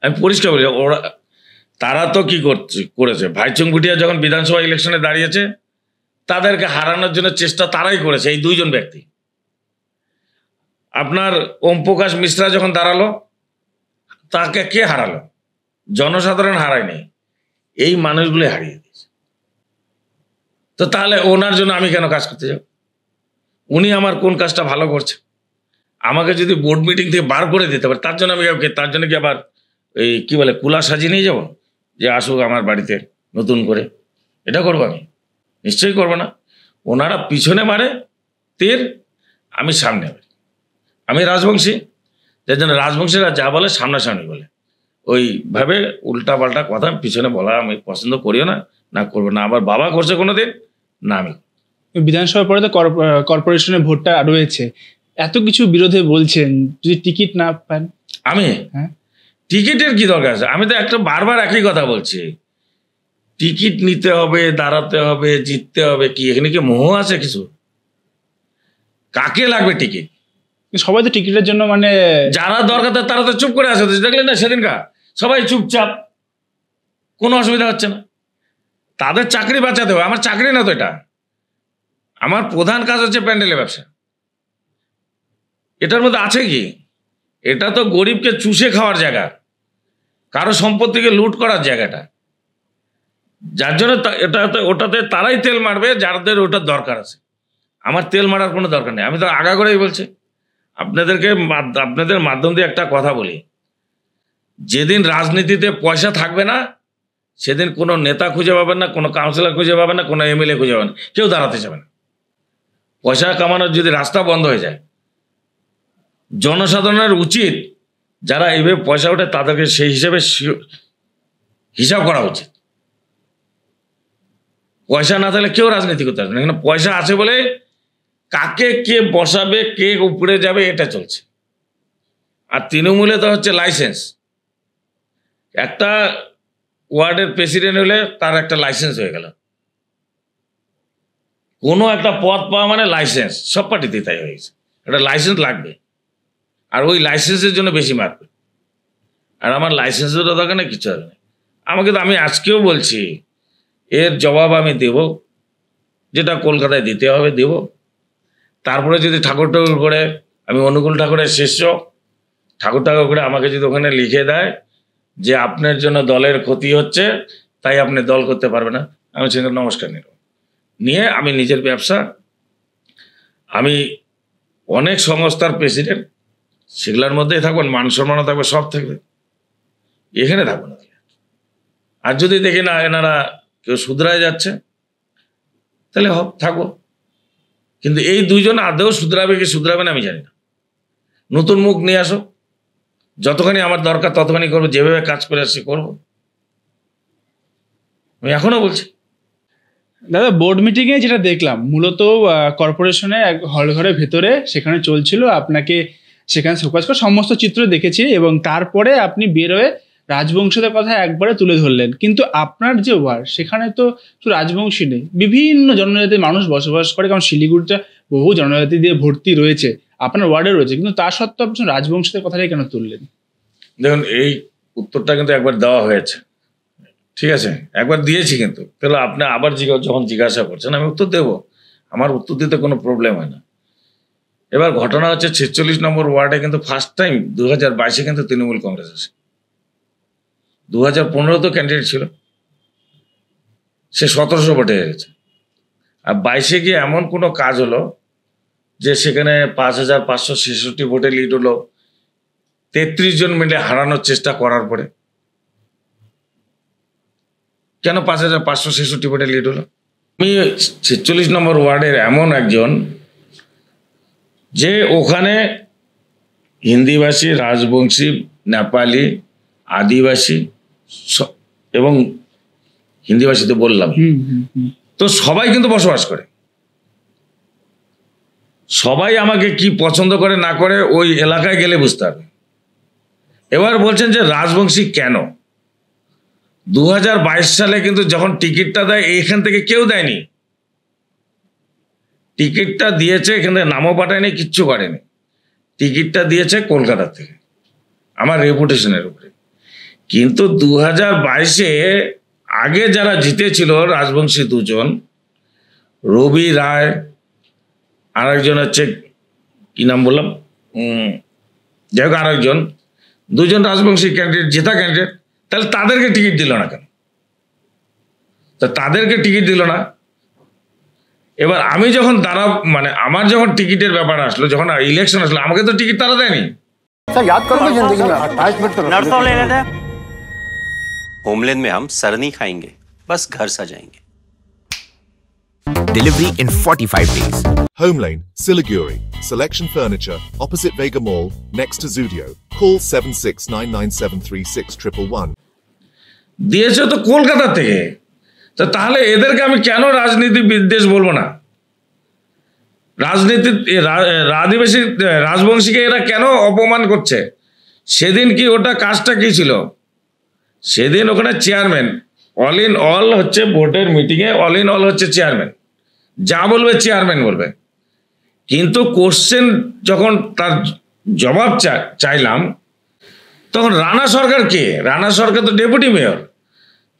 Speaker 1: আমি পরিষ্কার বলি, ওরা তারা তো কি করেছে, ভাইচুং ভুটিয়া যখন বিধানসভা ইলেকশনে দাঁড়িয়েছে তাদেরকে হারানোর জন্য চেষ্টা তারাই করেছে, এই দুইজন ব্যক্তি। আপনার ওম প্রকাশ মিশ্রা যখন দাঁড়ালো তাকে কে হারালো? জনসাধারণ হারায়নি, এই মানুষগুলো হারিয়ে দিয়েছে। তো তাহলে ওনার জন্য আমি কেন কাজ করতে যাব? উনি আমার কোন কাজটা ভালো করছে? আমাকে যদি বোর্ড মিটিং থেকে বার করে দিতে পারে, তার জন্য আমি তার জন্য কি আবার এই কি বলে কুলা সাজিয়ে নিয়ে যাবো যে আসুক আমার বাড়িতে নতুন করে? এটা করবো আমি? নিশ্চয়ই করবো না। ওনারা পিছনে মারে তীর, আমি সামনে মারি। আমি রাজবংশী, যার জন্য রাজবংশীরা যা বলে সামনাসামনি বলে, ওইভাবে উল্টা পাল্টা কথা পিছনে বলা আমি পছন্দ করিও না, না করবো না। আবার বাবা করছে কোনোদিন না, আমি।
Speaker 2: বিধানসভার পরে তো কর্পোরেশনের ভোটটা রয়েছে, এত কিছু বিরোধে বলছেন, যদি টিকিট না পান?
Speaker 1: আমি
Speaker 2: হ্যাঁ,
Speaker 1: টিকিটের কি দরকার আছে? আমি তো একটা বারবার একই কথা বলছি, টিকিট নিতে হবে, দাঁড়াতে হবে, জিততে হবে। কি এখানে কি মোহ আছে কিছু? কাকে লাগবে টিকিট?
Speaker 2: সবাই তো টিকিটের জন্য মানে
Speaker 1: যারা দরকার তারা তো চুপ করে আছে, দেখলেন না সেদিনকার সবাই চুপচাপ, কোনো অসুবিধা হচ্ছে না। তাদের চাকরি বাঁচাতে হবে, আমার চাকরি না তো এটা। আমার প্রধান কাজ হচ্ছে প্যান্ডেলের ব্যবসা। এটার মধ্যে আছে কি? এটা তো গরিবকে চুষে খাওয়ার জায়গা, কারো সম্পত্তিকে লুট করার জায়গাটা। যার জন্য ওটাতে তারাই তেল মারবে যাদের ওটার দরকার আছে। আমার তেল মারার কোনো দরকার নেই। আমি তো আগা করেই বলছি, আপনাদের মাধ্যম দিয়ে একটা কথা বলি, যেদিন রাজনীতিতে পয়সা থাকবে না সেদিন কোনো নেতা খুঁজে পাবেন না, কোনো কাউন্সিলর খুঁজে পাবেন না, কোনো এমএলএ খুঁজে পাবেন না, কেউ দাঁড়াতে যাবে না। পয়সা কামানোর যদি রাস্তা বন্ধ হয়ে যায়, জনসাধারণের উচিত যারা এইভাবে পয়সা ওঠে তাদেরকে সেই হিসেবে হিসাব করা উচিত। পয়সা না থাকলে কেউ রাজনীতি করতে পারবে না। এখানে পয়সা আছে বলে কাকে কে বসাবে, কে উপরে যাবে, এটা চলছে। আর তৃণমূলে তো হচ্ছে লাইসেন্স। একটা ওয়ার্ডের প্রেসিডেন্ট হলে তার একটা লাইসেন্স হয়ে গেল, কোনো একটা পদ পাওয়া মানে লাইসেন্স। সব পার্টিতেই তাই হয়ে গেছে, একটা লাইসেন্স লাগবে। আর ওই লাইসেন্সের জন্য বেশি মারবে। আর আমার লাইসেন্সের দরকার নেই, কিছু হবে না আমাকে। তো আমি আজকেও বলছি, এর জবাব আমি দেব, যেটা কলকাতায় দিতে হবে দেব। তারপরে যদি ঠাকুর করে আমি অনুকূল ঠাকুরের শিষ্য, ঠাকুর করে আমাকে যদি ওখানে লিখে দেয় যে আপনার জন্য দলের ক্ষতি হচ্ছে তাই আপনি দল করতে পারবে না, আমি সেখানে নমস্কার নিয়ে আমি নিজের ব্যবসা, আমি অনেক সংস্থার প্রেসিডেন্ট, সেগুলোর মধ্যেই থাকবেন, মান সম্মানও থাকবে, সব থাকবে, এখানে থাকবো না। আর যদি দেখি না এনারা কেউ শুধরায় যাচ্ছে তাহলে থাকবো। কিন্তু এই দুইজন আদৌ শুধরাবে কি শুধরাবে না আমি জানি না। নতুন মুখ নিয়ে আসো, যতখানি আমার দরকার ততখানি করবো, যেভাবে কাজ করে আসছি করবো। আমি এখনো বলছি।
Speaker 2: দাদা, বোর্ড মিটিংয়ে যেটা দেখলাম মূলত কর্পোরেশনে এক হল ঘরের ভেতরে সেখানে চলছিল, আপনাকে সেখানে ফোকাস করে সমস্ত চিত্র দেখেছি, এবং তারপরে আপনি বেরোয় রাজবংশীদের কথা একবারে তুলে ধরলেন। কিন্তু আপনার যে ওয়ার্ড সেখানে তো শুধু রাজবংশী নেই, বিভিন্ন জনজাতির মানুষ বসবাস করে, কারণ শিলিগুড়িটা বহু জনজাতি দিয়ে ভর্তি রয়েছে, আপনার ওয়ার্ডে রয়েছে, কিন্তু তা সত্ত্বেও আপনি রাজবংশীদের কথাটাই কেন তুললেন?
Speaker 1: দেখুন, এই উত্তরটা কিন্তু একবার দেওয়া হয়েছে, ঠিক আছে, একবার দিয়েছি, কিন্তু তাহলে আপনি আবার যখন জিজ্ঞাসা করছেন আমি উত্তর দেবো, আমার উত্তর দিতে কোনো প্রবলেম হয় না। এবার ঘটনা হচ্ছে 46 নম্বর ওয়ার্ডে কিন্তু ফার্স্ট টাইম 2022-এ কিন্তু তৃণমূল কংগ্রেস আছে। 2015 তো ক্যান্ডিডেট ছিল, সে 1700 ভোটে হেরেছে। আর 22-এ গিয়ে এমন কোনো কাজ হলো যে সেখানে 5566 ভোটে লিড হলো, 33 জন মিলে হারানোর চেষ্টা করার পরে। কেন 5566 ভোটে লিড হলো? আমি 46 নম্বর ওয়ার্ডের এমন একজন যে ওখানে হিন্দিভাষী, রাজবংশী, নেপালি, আদিবাসী এবং হিন্দিভাষী তো বললাম, তো সবাই কিন্তু বসবাস করে। সবাই আমাকে কি পছন্দ করে না করে ওই এলাকায় গেলে বুঝতে হবে। এবার বলছেন যে রাজবংশী কেন? 2022 সালে কিন্তু যখন টিকিটটা দেয় এইখান থেকে কেউ দেয়নি, টিকিটটা দিয়েছে এখান থেকে নামও পাঠায়নি, কিচ্ছু করেনি। টিকিটটা দিয়েছে কলকাতা থেকে আমার রেপুটেশনের উপরে। কিন্তু 2022-এ আগে যারা জিতেছিল রাজবংশী দুজন, রবি রায় আর একজন হচ্ছে কি নাম বললাম, যাই হোক আরেকজন, দুজন রাজবংশী ক্যান্ডিডেট, জেতা ক্যান্ডিডেট, তাহলে তাদেরকে টিকিট দিল না কেন? তা তাদেরকে টিকিট দিল না। এবার আমি যখন তারা মানে আমার যখন টিকিটের ব্যাপার আসলো, যখন ইলেকশন আসলো, আমাকে তো টিকিট তারা দেয়নি।
Speaker 7: होमलैंड में हम सर नहीं खाएंगे, बस घर सजाएंगे।
Speaker 8: Delivery in 45 days.
Speaker 9: Homelane, Siliguri. Selection Furniture, opposite Vega Mall, next to Zudio. Call 7699736111.
Speaker 1: দিয়েছে তো কলকাতা থেকে। তো তাহলে এদেরকে আমি কেন রাজনীতি বিদ্বেষ বলবো না? রাজনীতি আদিবাসী রাজবংশীকে এরা কেন অপমান করছে? সেদিন কি ওটা কাজটা কি ছিল? সেদিন ওখানে চেয়ারম্যান, অল ইন অল হচ্ছে ভোটের মিটিংয়ে অল ইন অল হচ্ছে চেয়ারম্যান, যা বলবে চেয়ারম্যান বলবে। কিন্তু কোশ্চেন যখন তার জবাব চাইলাম, তখন রানা সরকার কে? রানা সরকার তো ডেপুটি মেয়র।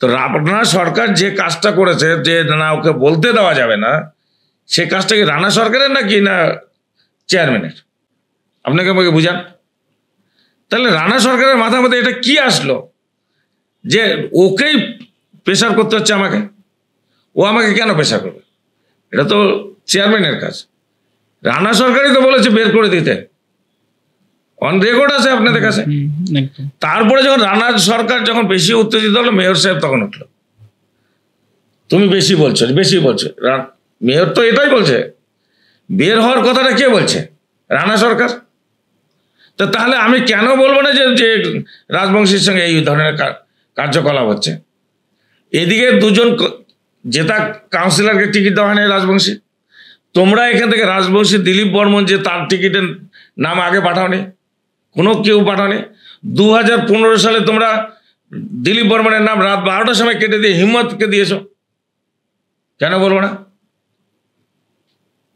Speaker 1: তো রানা সরকার যে কাজটা করেছে, যে না ওকে বলতে দেওয়া যাবে না, সে কাজটা কি রানা সরকারের নাকি না চেয়ারম্যানের? আপনাকে আমাকে বুঝান। তাহলে রানা সরকারের মাথার মধ্যে এটা কি আসলো যে ওকেই প্রেশার করতে হচ্ছে আমাকে? ও আমাকে কেন প্রেশার করবে? এটা তো চেয়ারম্যানের কাজ। রানা সরকারই তো বলেছে বের করে দিতে, অন রেকর্ড আছে আপনাদের কাছে। তারপরে যখন রানা সরকার যখন বেশি উত্তেজিত হলো, মেয়র সাহেব তখন উঠলো, তুমি বেশি বলছো, বেশি বলছো। মেয়র তো এটাই বলছে, বের হওয়ার কথাটা কে বলছে? রানা সরকার। তো তাহলে আমি কেন বলবো না যে রাজবংশীর সঙ্গে এই ধরনের কার্যকলাপ হচ্ছে? এদিকে দুজন জেতা কাউন্সিলরকে টিকিট দেওয়া হয় না রাজবংশী। তোমরা এখান থেকে রাজবংশী দিলীপ বর্মন যে তার টিকিটের নাম আগে পাঠাওনি, কোনো কেউ পাঠাওনি। 2015 সালে তোমরা দিলীপ বর্মনের নাম রাত 12টার সময় কেটে দিয়ে হিম্মতকে দিয়েছো। কেন বলবো না?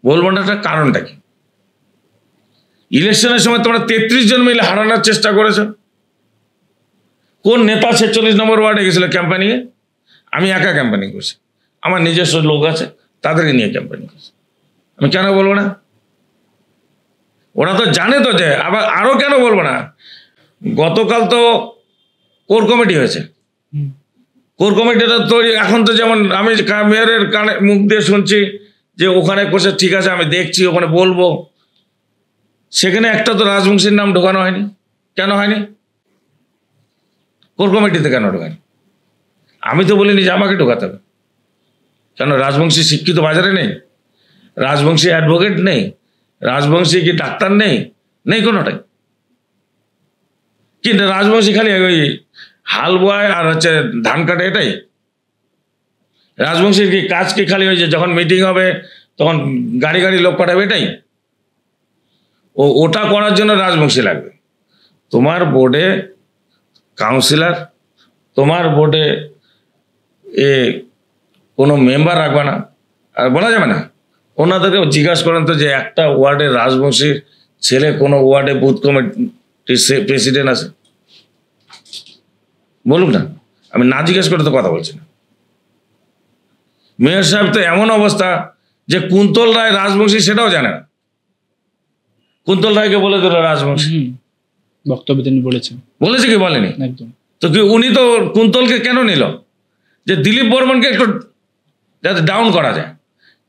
Speaker 1: বলবো না, কারণটা কি? ইলেকশনের সময় তোমরা 33 জন মিলে হারানোর চেষ্টা করেছো। কোন নেতা 46 নম্বর ওয়ার্ডে গেছিল ক্যাম্পেনিংয়ে? আমি একা ক্যাম্পেনিং করছি, আমার নিজস্ব লোক আছে, তাদেরকে নিয়ে ক্যাম্পেনিং করছি। আমি কেন বলবো না? ওরা তো জানে তো যে, আবার আরো কেন বলবো না? গতকাল তো কোর কমিটি হয়েছে। কোর কমিটিটা তৈরি এখন তো, যেমন আমি মেয়রের কানে মুখ দিয়ে শুনছি যে ওখানে করছে, ঠিক আছে আমি দেখছি, ওখানে বলবো। সেখানে একটা তো রাজবংশীর নাম ঢোকানো হয়নি। কেন হয়নি? কোর কমিটিতে কেন ঢোকায়নি? আমি তো বলিনি যে আমাকে ঢোকাতে হবে। কেন? রাজবংশী শিক্ষিত বাজারে নেই? রাজবংশী অ্যাডভোকেট নেই? রাজবংশী কি ডাক্তার নেই? নেই কোনোটাই। কিন্তু রাজবংশী খালি ওই হাল বোয়ায় আর হচ্ছে ধান কাটে, এটাই রাজবংশীর কি কাজ? কি খালি ওই যে যখন মিটিং হবে তখন গাড়ি গাড়ি লোক পাঠাবে, এটাই? ওটা করার জন্য রাজবংশী লাগবে। তোমার বোর্ডে কাউন্সিলর, তোমার বোর্ডে কোনো মেম্বার রাখবে না, আর বলা যাবে না। ওনাদেরকে জিজ্ঞাসা করেন তো যে একটা ওয়ার্ডের রাজবংশীর ছেলে কোনো ওয়ার্ডে বুথ কমিটির প্রেসিডেন্ট আছে? বলুক না, আমি না জিজ্ঞেস করে তো কথা বলছি না। মেয়র সাহেব তো এমন অবস্থা যে কুন্তল রায় রাজবংশী সেটাও জানে না। কুন্তল রায়কে বলে দিল রাজবংশী,
Speaker 2: বক্তব্য তিনি বলেছেন।
Speaker 1: বলেছে কি বলেনি?
Speaker 2: একদম।
Speaker 1: তো কি উনি তো কুন্তলকে কেন নিল? যে দিলীপ বর্মনকে একটু যাতে ডাউন করা যায়।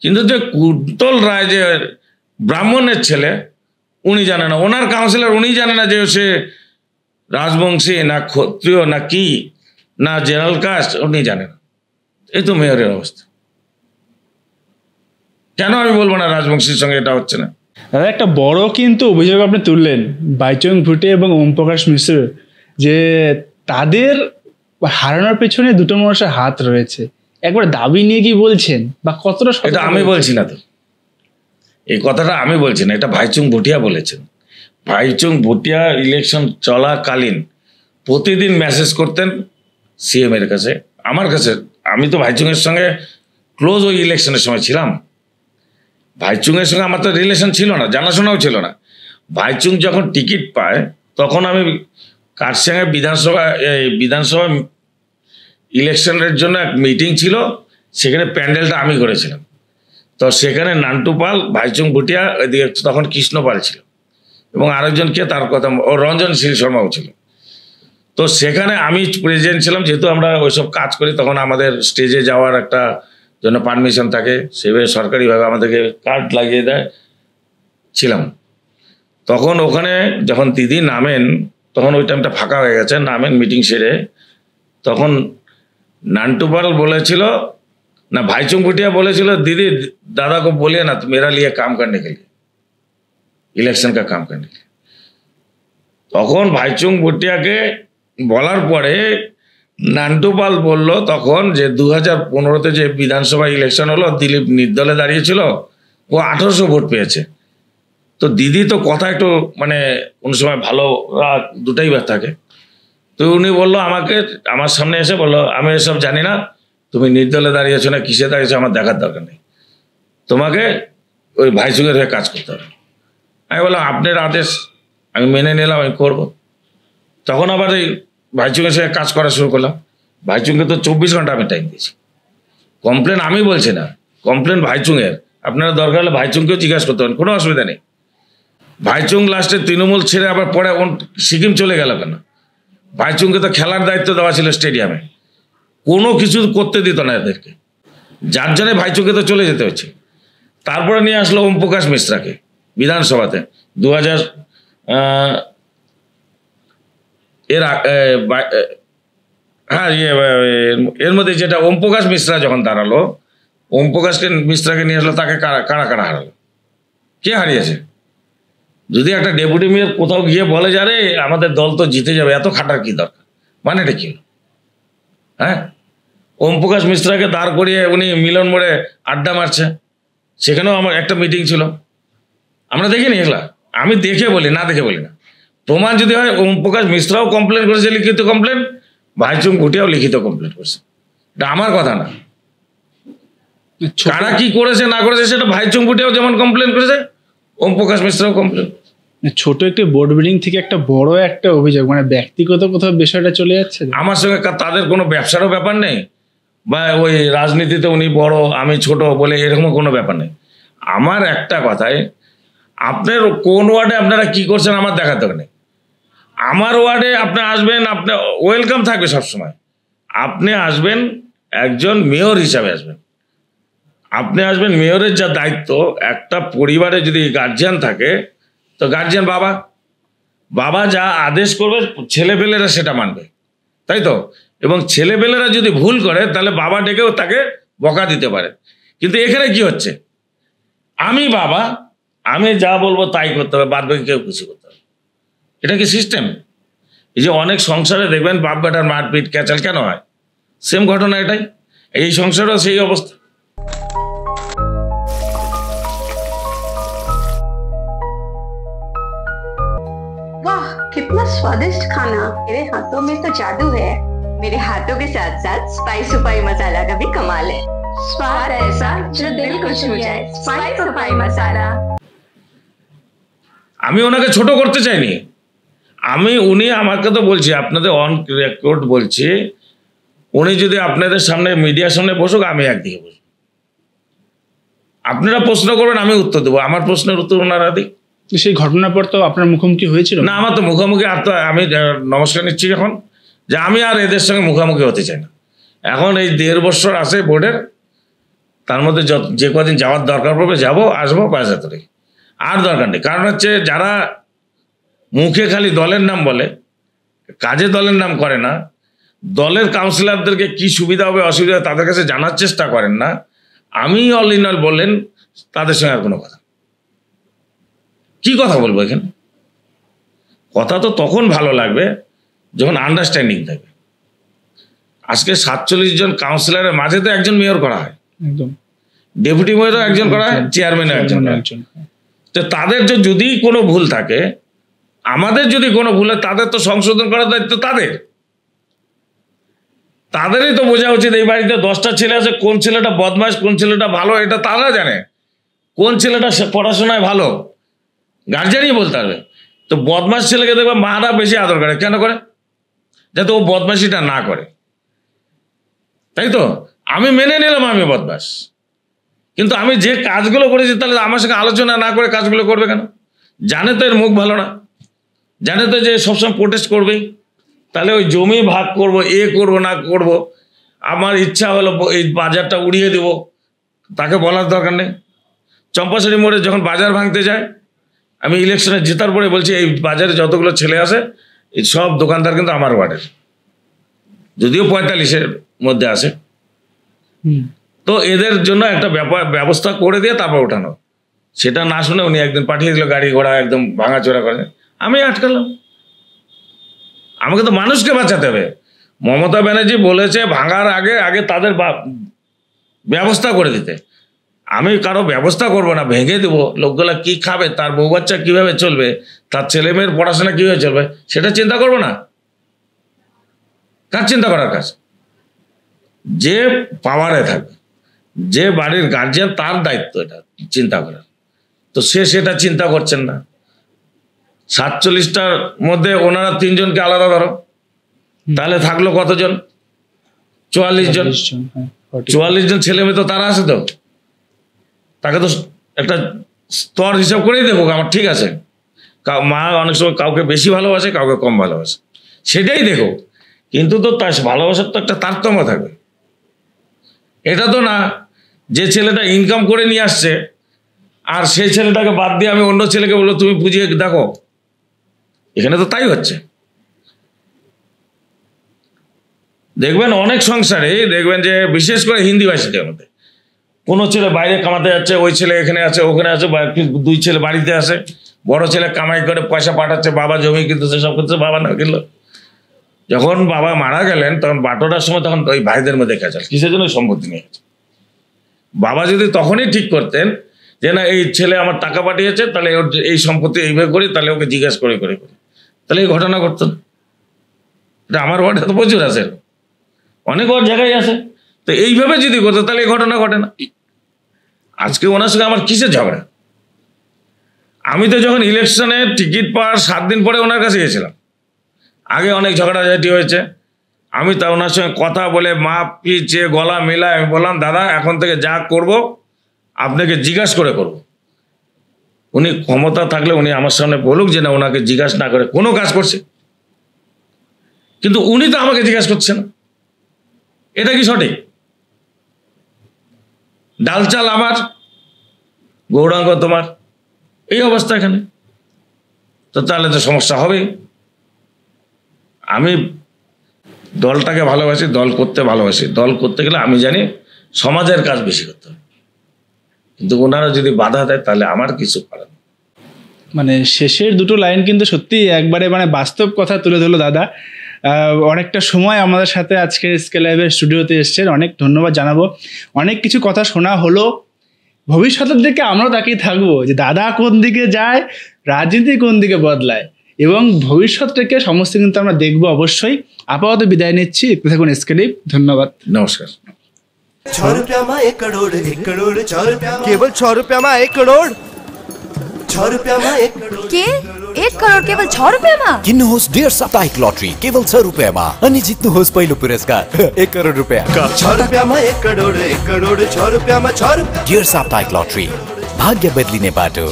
Speaker 1: কিন্তু যে কুন্তল রায় যে ব্রাহ্মণের ছেলে, উনি জানে না, ওনার কাউন্সিলর উনি জানে না যে সে রাজবংশী না ক্ষত্রিয় না কি না জেনারেল কাস্ট, উনি জানে না। এই তো মেয়রের অবস্থা। কেন আমি বলবো না রাজবংশীর সঙ্গে এটা হচ্ছে না?
Speaker 2: দাদা, একটা বড় কিন্তু অভিযোগ আপনি তুললেন বাইচুং ভুটে এবং ওম প্রকাশ মিশ্র, যে তাদের হারানোর পেছনে দুটো মানুষের হাত রয়েছে। একবার দাবি নিয়ে কি বলছেন, বা কতটা?
Speaker 1: এটা আমি বলছি না তো, এই কথাটা আমি বলছি না, এটা ভাইচুং ভুটিয়া বলেছেন। ভাইচুং ভুটিয়া ইলেকশন চলাকালীন প্রতিদিন মেসেজ করতেন সিএম এর কাছে, আমার কাছে। আমি তো ভাইচুংয়ের সঙ্গে ক্লোজ ওই ইলেকশনের সময় ছিলাম। ভাইচুংয়ের সঙ্গে আমার তো রিলেশন ছিল না, জানাশোনাও ছিল না। ভাইচুং যখন টিকিট পায় তখন আমি কারসিয়াঙে বিধানসভা ইলেকশনের জন্য এক মিটিং ছিল, সেখানে প্যান্ডেলটা আমি করেছিলাম। তো সেখানে নান্টু পাল, ভাইচুং ভুটিয়া, ওইদিকে তখন কৃষ্ণ পাল ছিল এবং আরেকজন কে তার কথা ও রঞ্জন শীল শর্মাও ছিল। তো সেখানে আমি প্রেজেন্ট ছিলাম, যেহেতু আমরা ওইসব কাজ করি তখন আমাদের স্টেজে যাওয়ার একটা জন্য পারমিশন থাকে, সেভাবে সরকারিভাবে আমাদেরকে কার্ড লাগিয়ে দেয় ছিলাম। তখন ওখানে যখন দিদি নামেন তখন ওই টাইমটা ফাঁকা হয়ে গেছে, নামেন মিটিং সেরে, তখন নান্টু পাল বলেছিল না ভাইচুং ভুটিয়া বলেছিল दीदी दादा को बोलिए ना तो मेरा लिए काम करने के लिए, इलेक्शन का काम करने के लिए। তখন ভাইচুং ভুটিয়াকে বলার পরে নান্টু পাল বলল তখন যে 2015-তে যে বিধানসভা ইলেকশন হলো, দিলীপ নির্দলে দাঁড়িয়েছিল, ও 1800 ভোট পেয়েছে। তো দিদি তো কথা একটু মানে কোন সময় ভালো রাগ দুটাই থাকে। তো উনি বললো আমাকে, আমার সামনে এসে বললো আমি এসব জানি না, তুমি নির্দলে দাঁড়িয়েছো না কিসে দাঁড়িয়েছো আমার দেখার দরকার নেই, তোমাকে ওই ভাইচুংয়ের হয়ে কাজ করতে হবে। আমি বললাম আপনার আদেশ, আমি মেনে নিলাম, আমি করবো। তখন আবার এই ভাইচুংয়ের সঙ্গে কাজ করা শুরু করলাম। ভাইচুংকে তো 24 ঘন্টা আমি টাইম দিয়েছি। কমপ্লেন আমি বলছি না, কমপ্লেন ভাইচুংয়ের। আপনারা দরকার হলে ভাইচুংকেও জিজ্ঞাসা করতে পারেন, কোনো অসুবিধা নেই। ভাইচুং লাস্টে তৃণমূল ছেড়ে আবার পরে সিকিম চলে গেল কেন? ভাইচুংকে তো খেলার দায়িত্ব দেওয়া ছিল স্টেডিয়ামে, কোনো কিছু করতে দিত না এদেরকে, যার জন্য ভাইচুংকে তো চলে যেতে হচ্ছে। তারপরে নিয়ে আসলো ওম প্রকাশ মিশ্রাকে বিধানসভাতে 2000 এর মধ্যে যেটা ওম প্রকাশ মিশ্রা যখন দাঁড়ালো, ওম প্রকাশ মিশ্রাকে নিয়ে আসলো, তাকে কারা হারালো? কে হারিয়েছে? যদি একটা ডেপুটি মেয়র কোথাও গিয়ে বলে যারে আমাদের দল তো জিতে যাবে, এত খাটার কি দরকার? মানেটা কি? হ্যাঁ, ওম প্রকাশ মিশ্রাকে দাঁড় করিয়ে উনি মিলন মোড়ে আড্ডা মারছে, সেখানেও আমার একটা মিটিং ছিল, আমরা দেখিনি এগুলা। আমি দেখে বলি, না দেখে বলি না। প্রমাণ যদি হয়, ওম প্রকাশ মিশ্রাও কমপ্লেন করেছে, লিখিত কমপ্লেন, ভাইচুং ভুটিয়াও লিখিত কমপ্লেন করছে। এটা আমার কথা না। কারা কি করেছে না করেছে সেটা ভাইচুং ভুটিয়াও যেমন কমপ্লেন করেছে, ওম প্রকাশ মিশ্রাও কমপ্লেন।
Speaker 2: ছোট একটি বোর্ড মিটিং থেকে একটা বড় একটা অভিযোগ, মানে ব্যক্তিগত কোথাও বিষয়টা চলে যাচ্ছে। আমার
Speaker 1: সঙ্গে তাদের কোনো ব্যবসারও ব্যাপার নেই, বা ওই রাজনীতিতে উনি বড় আমি ছোট বলে এরকম কোনো ব্যাপার নেই। আমার একটা কথাই, আপনার কোন ওয়ার্ডে আপনারা কি করছেন আমার দেখার দরকার নেই। আমার ওয়ার্ডে আপনি আসবেন, আপনার ওয়েলকাম থাকবে সবসময়। আপনি আসবেন একজন মেয়র হিসাবে আসবেন, আপনি আসবেন মেয়রের যা দায়িত্ব, একটা পরিবারে যদি গার্জিয়ান থাকে তো গার্জিয়ান বাবা যা আদেশ করবে ছেলেপেলেরা সেটা মানবে, তাই তো? এবং ছেলেপেলেরা যদি ভুল করে তাহলে বাবা ডেকেও তাকে বকা দিতে পারে। কিন্তু এখানে কি হচ্ছে, আমি যা বলবো তাই করতে হবে, বাদ বাকি কেউ কিছু করতে হবে। এটা কি সিস্টেম? এই যে অনেক সংসারে দেখবেন বাপ বেটার মারপিট ক্যাচাল কেন হয়? সেম ঘটনা এটাই, এই সংসারেও সেই অবস্থা।
Speaker 6: वाह कितना स्वादिष्ट खाना। मेरे हाथों में तो जादू है। मेरे हाथों के साथ साथ स्पाइस सुपाई मसाला का भी कमाल है। स्वाद ऐसा जो दिल को छू जाए। स्पाइस सुपाई मसाला।
Speaker 1: আমি ওনাকে ছোট করতে চাইনি, উনি আমাকে তো বলছি, আপনাদের অন রেকর্ড বলছি, উনি যদি আপনাদের সামনে মিডিয়ার সামনে বসুক, আমি একদিকে বসবো, আপনারা প্রশ্ন করবেন আমি উত্তর দেবো, আমার প্রশ্নের উত্তর ওনারা দিক।
Speaker 2: সেই ঘটনার পর তো আপনার মুখোমুখি হয়েছিল
Speaker 1: না? আমার তো মুখোমুখি, আর তো আমি নমস্কার নিচ্ছি এখন, যে আমি আর এদের সঙ্গে মুখোমুখি হতে চাই না। এখন এই 1.5 বছর আছে বোর্ডের, তার মধ্যে যে কদিন যাওয়ার দরকার পড়বে যাবো, আসবো, ব্যাস এতটাই, আর দরকার নেই। কারণ হচ্ছে যারা মুখে খালি দলের নাম বলে, কাজে দলের নাম করে না, দলের কাউন্সিলরদেরকে কি সুবিধা হবে অসুবিধা হবে তাদের কাছে জানার চেষ্টা করেন না, আমি অল ইন অল বললেন, তাদের সঙ্গে আর কোনো কথা, কি কথা বলবো এখানে? কথা তো তখন ভালো লাগবে যখন আন্ডারস্ট্যান্ডিং থাকবে। আজকে 47 জন কাউন্সিলরের মাঝে তো একজন মেয়র করা হয়,
Speaker 2: একদম
Speaker 1: ডেপুটি মেয়রও একজন করা হয়, চেয়ারম্যানও একজন। তো তাদের যদি কোনো ভুল থাকে, আমাদের যদি কোনো ভুল হয়, তাদের তো সংশোধন করার দায়িত্ব তাদেরই তো বোঝা উচিত। এই বাড়িতে 10টা ছেলে আছে, কোন ছেলেটা বদমাশ কোন ছেলেটা ভালো এটা তারা জানে, কোন ছেলেটা পড়াশোনায় ভালো গার্জিয়ানই বলতে পারবে। তো বদমাস ছেলেকে দেখবে মারা বেশি আদর করে, কেন করে? যাতে ও বদমাশিটা না করে, তাই তো? আমি মেনে নিলাম আমি বদমাস, কিন্তু আমি যে কাজগুলো করেছি তাহলে আমার সঙ্গে আলোচনা না করে কাজগুলো করবে কেন? জানে তো এর মুখ ভালো না, জানে তো যে সবসময় প্রোটেস্ট করবেই, তাহলে ওই জমি ভাগ করব, করব না করব, আমার ইচ্ছা হলো এই বাজারটা উড়িয়ে দেব, তাকে বলার দরকার নেই। চম্পাশাড়ি মোড়ে যখন বাজার ভাঙতে যায়, আমি ইলেকশনে জেতার পরে বলছি এই বাজারে যতগুলো ছেলে আসে এই সব দোকানদার কিন্তু আমার ওয়ার্ডের, যদিও 45-এর মধ্যে আসে। তো এদের জন্য একটা ব্যবস্থা করে দিয়ে তারপর ওঠানো। সেটা না শুনে উনি একদিন পাঠিয়ে দিল গাড়ি ঘোড়া একদম ভাঙাচোরা করে, আমি আটকালাম। আমাকে তো মানুষকে বাঁচাতে হবে। মমতা ব্যানার্জি বলেছে ভাঙার আগে আগে তাদের ব্যবস্থা করে দিতে। আমি কারো ব্যবস্থা করব না, ভেঙে দেবো। লোকগুলা কি খাবে, তার বউ বাচ্চা কীভাবে চলবে, তার ছেলে মেয়ের পড়াশোনা কীভাবে চলবে, সেটা চিন্তা করবো না? কার চিন্তা করার কাজ? যে পাওয়ারে থাকবে, যে বাড়ির গার্জিয়ান, তার দায়িত্ব এটা চিন্তা করার। তো সে সেটা চিন্তা করছেন না। 47টার মধ্যে ওনারা 3 জনকে আলাদা ধরো, তাহলে থাকলো কতজন? 44 জন। 44 জন ছেলে মেয়ে তো তারা আছে, তো তাকে তো একটা স্তর হিসাব করেই দেবো আমার, ঠিক আছে? মা অনেক সময় কাউকে বেশি ভালোবাসে, কাউকে কম ভালোবাসে, সেটাই দেখো। কিন্তু তো তার ভালোবাসার তো একটা তারতম্য থাকবে। এটা তো না যে ছেলেটা ইনকাম করে নিয়ে আসছে আর সেই ছেলেটাকে বাদ দিয়ে আমি অন্য ছেলেকে বলবো তুমি বুঝিয়ে দেখো। এখানে তো তাই হচ্ছে। দেখবেন অনেক সংসারে দেখবেন যে বিশেষ করে হিন্দি ভাষীদের মধ্যে কোনো ছেলে বাইরে কামাতে যাচ্ছে, ওই ছেলে এখানে আছে ওখানে আছে, 2 ছেলে বাড়িতে আসে, বড় ছেলে কামাই করে পয়সা পাঠাচ্ছে, বাবা জমি কিনতেছে, সব করছে, বাবা না কিনলো। যখন বাবা মারা গেলেন তখন বাটোটার সময় তখন ওই ভাইদের মধ্যে খেঁচাল, কিসের জন্য? সম্পত্তি নিয়ে গেছে। বাবা যদি তখনই ঠিক করতেন যে না এই ছেলে আমার টাকা পাঠিয়েছে, তাহলে ওর এই সম্পত্তি এইভাবে করি, তাহলে ওকে জিজ্ঞেস করে তাহলে এই ঘটনা ঘটত না। এটা আমার ওয়ার্ডে তো প্রচুর আছে, অনেক ওর জায়গায় আছে। তো এইভাবে যদি করতো তাহলে এই ঘটনা ঘটে না। আজকে ওনার সঙ্গে আমার কিসের ঝগড়া? আমি তো যখন ইলেকশনে টিকিট পাওয়ার 7 দিন পরে ওনার কাছে গেছিলাম, আগে অনেক ঝগড়াঝাটি হয়েছে, আমি তা ওনার সঙ্গে কথা বলে মাপ চেয়ে গলা মেলায় আমি বললাম দাদা এখন থেকে যা করব আপনাকে জিজ্ঞাসা করে করব। উনি ক্ষমতা থাকলে উনি আমার সামনে বলুক যে না ওনাকে জিজ্ঞাসা না করে কোনো কাজ করছে, কিন্তু উনি তো আমাকে জিজ্ঞাসা করছেন না। এটা কি সঠিক? ডাল চাল আমার, গৌরাঙ্গ তোমার, এই অবস্থা এখানে। তো তাহলে তো সমস্যা হবেই। আমি দলটাকে ভালোবাসি, দল করতে ভালোবাসি। দল করতে গেলে আমি জানি সমাজের কাজ বেশি করতে হবে, কিন্তু ওনারা যদি বাধা দেয় তাহলে আমার কিছু করার নেই।
Speaker 2: মানে শেষের 2টো লাইন কিন্তু সত্যি একবারে মানে বাস্তব কথা তুলে ধরলো দাদা। অনেকটা সময় আমাদের সাথে আজকে এসকে লাইভের স্টুডিওতে এসছেন, অনেক ধন্যবাদ জানাবো। অনেক কিছু কথা শোনা হলো, ভবিষ্যতের দিকে আমরাও তাকিয়ে থাকবো যে দাদা কোন দিকে যায়, রাজনীতি কোন দিকে বদলায়, এবং ভবিষ্যৎটাকে সমস্ত কিন্তু আমরা দেখবো অবশ্যই। আপাতত বিদায় নিচ্ছি, একটু থাকুন এসকে লাইভ। ধন্যবাদ,
Speaker 1: নমস্কার।
Speaker 8: 6 रुपया में 1 करोड़ 6 रुपया केवल 6 रुपया में 1 करोड़ 6 रुपया में 1 करोड़
Speaker 10: के 1 करोड़ केवल 6 रुपया में
Speaker 11: किन्नुहोस् डेढ साप्ताहिक लटरी केवल 6 रुपैयाँमा अनि जित्नुहोस् पहिलो पुरस्कार 1 करोड रुपैयाँ।
Speaker 8: 6 रुपया में 1 करोड़ 6 रुपया में 6 रुपया।
Speaker 11: डेढ साप्ताहिक लटरी, भाग्य बदलिने बाटो।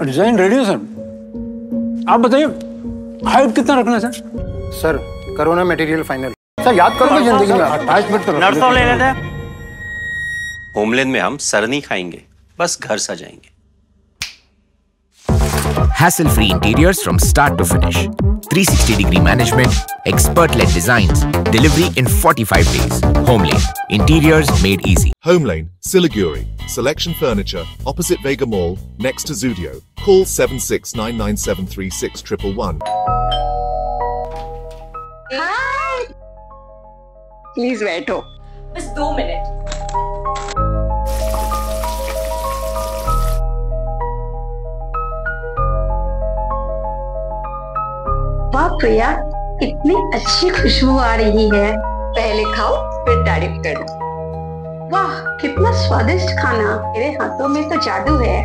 Speaker 12: डिजाइन रेडी है सर, आप बताइए हाइट कितना रखना है sir? Corona material final sir, याद करोगे जिंदगी में 28 मिनट तो नर्सों ले लेते हैं।
Speaker 7: होमलैंड में हम सर नहीं खाएंगे, बस घर सजाएंगे।
Speaker 13: Hassle-free interiors from start to finish. 360-degree management, expert-led designs, delivery in 45 days. Homelane, interiors made easy.
Speaker 9: Homelane, Siliguri. Selection Furniture, opposite Vega Mall, next to Zudio. Call 7699736111.
Speaker 6: Hi, please बैठो।
Speaker 10: बस 2 minute.
Speaker 6: वाह प्रिया, कितनी अच्छी खुशबू आ रही है। पहले खाओ फिर तारीफ करो। वाह कितना स्वादिष्ट खाना। मेरे हाथों में तो जादू है।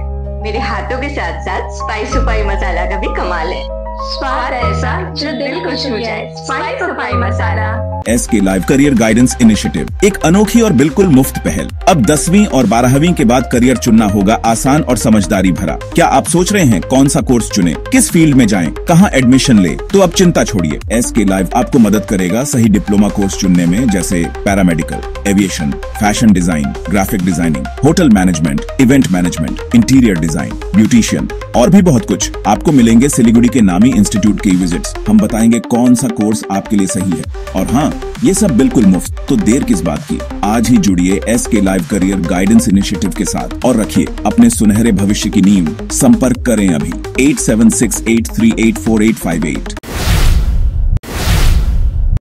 Speaker 6: मेरे हाथों के साथ साथ स्पाइस सुपाई मसाला का भी कमाल है। स्वाद ऐसा जो दिल को छू जाए। स्पाइस सुपाई मसाला।
Speaker 3: SK live career guidance initiative एक अनोखी और बिल्कुल मुफ्त पहल। अब 10वीं और 12वीं के बाद करियर चुनना होगा आसान और समझदारी भरा। क्या आप सोच रहे हैं कौन सा कोर्स चुने, किस फील्ड में जाएं, कहां एडमिशन ले? तो अब चिंता छोड़िए, SK लाइव आपको मदद करेगा सही डिप्लोमा कोर्स चुनने में, जैसे paramedical, aviation, fashion design, graphic designing, hotel management, event management, interior design, beautician और भी बहुत कुछ। आपको मिलेंगे सिलीगुड़ी के नामी इंस्टीट्यूट के विजिट्स। हम बताएंगे कौन सा कोर्स आपके लिए सही है, और हाँ, ये सब बिल्कुल मुफ्त। तो देर किस बात की, आज ही जुड़िए SK live career guidance initiative के साथ और रखिए अपने सुनहरे भविष्य की नींव। संपर्क करें अभी 8768384858।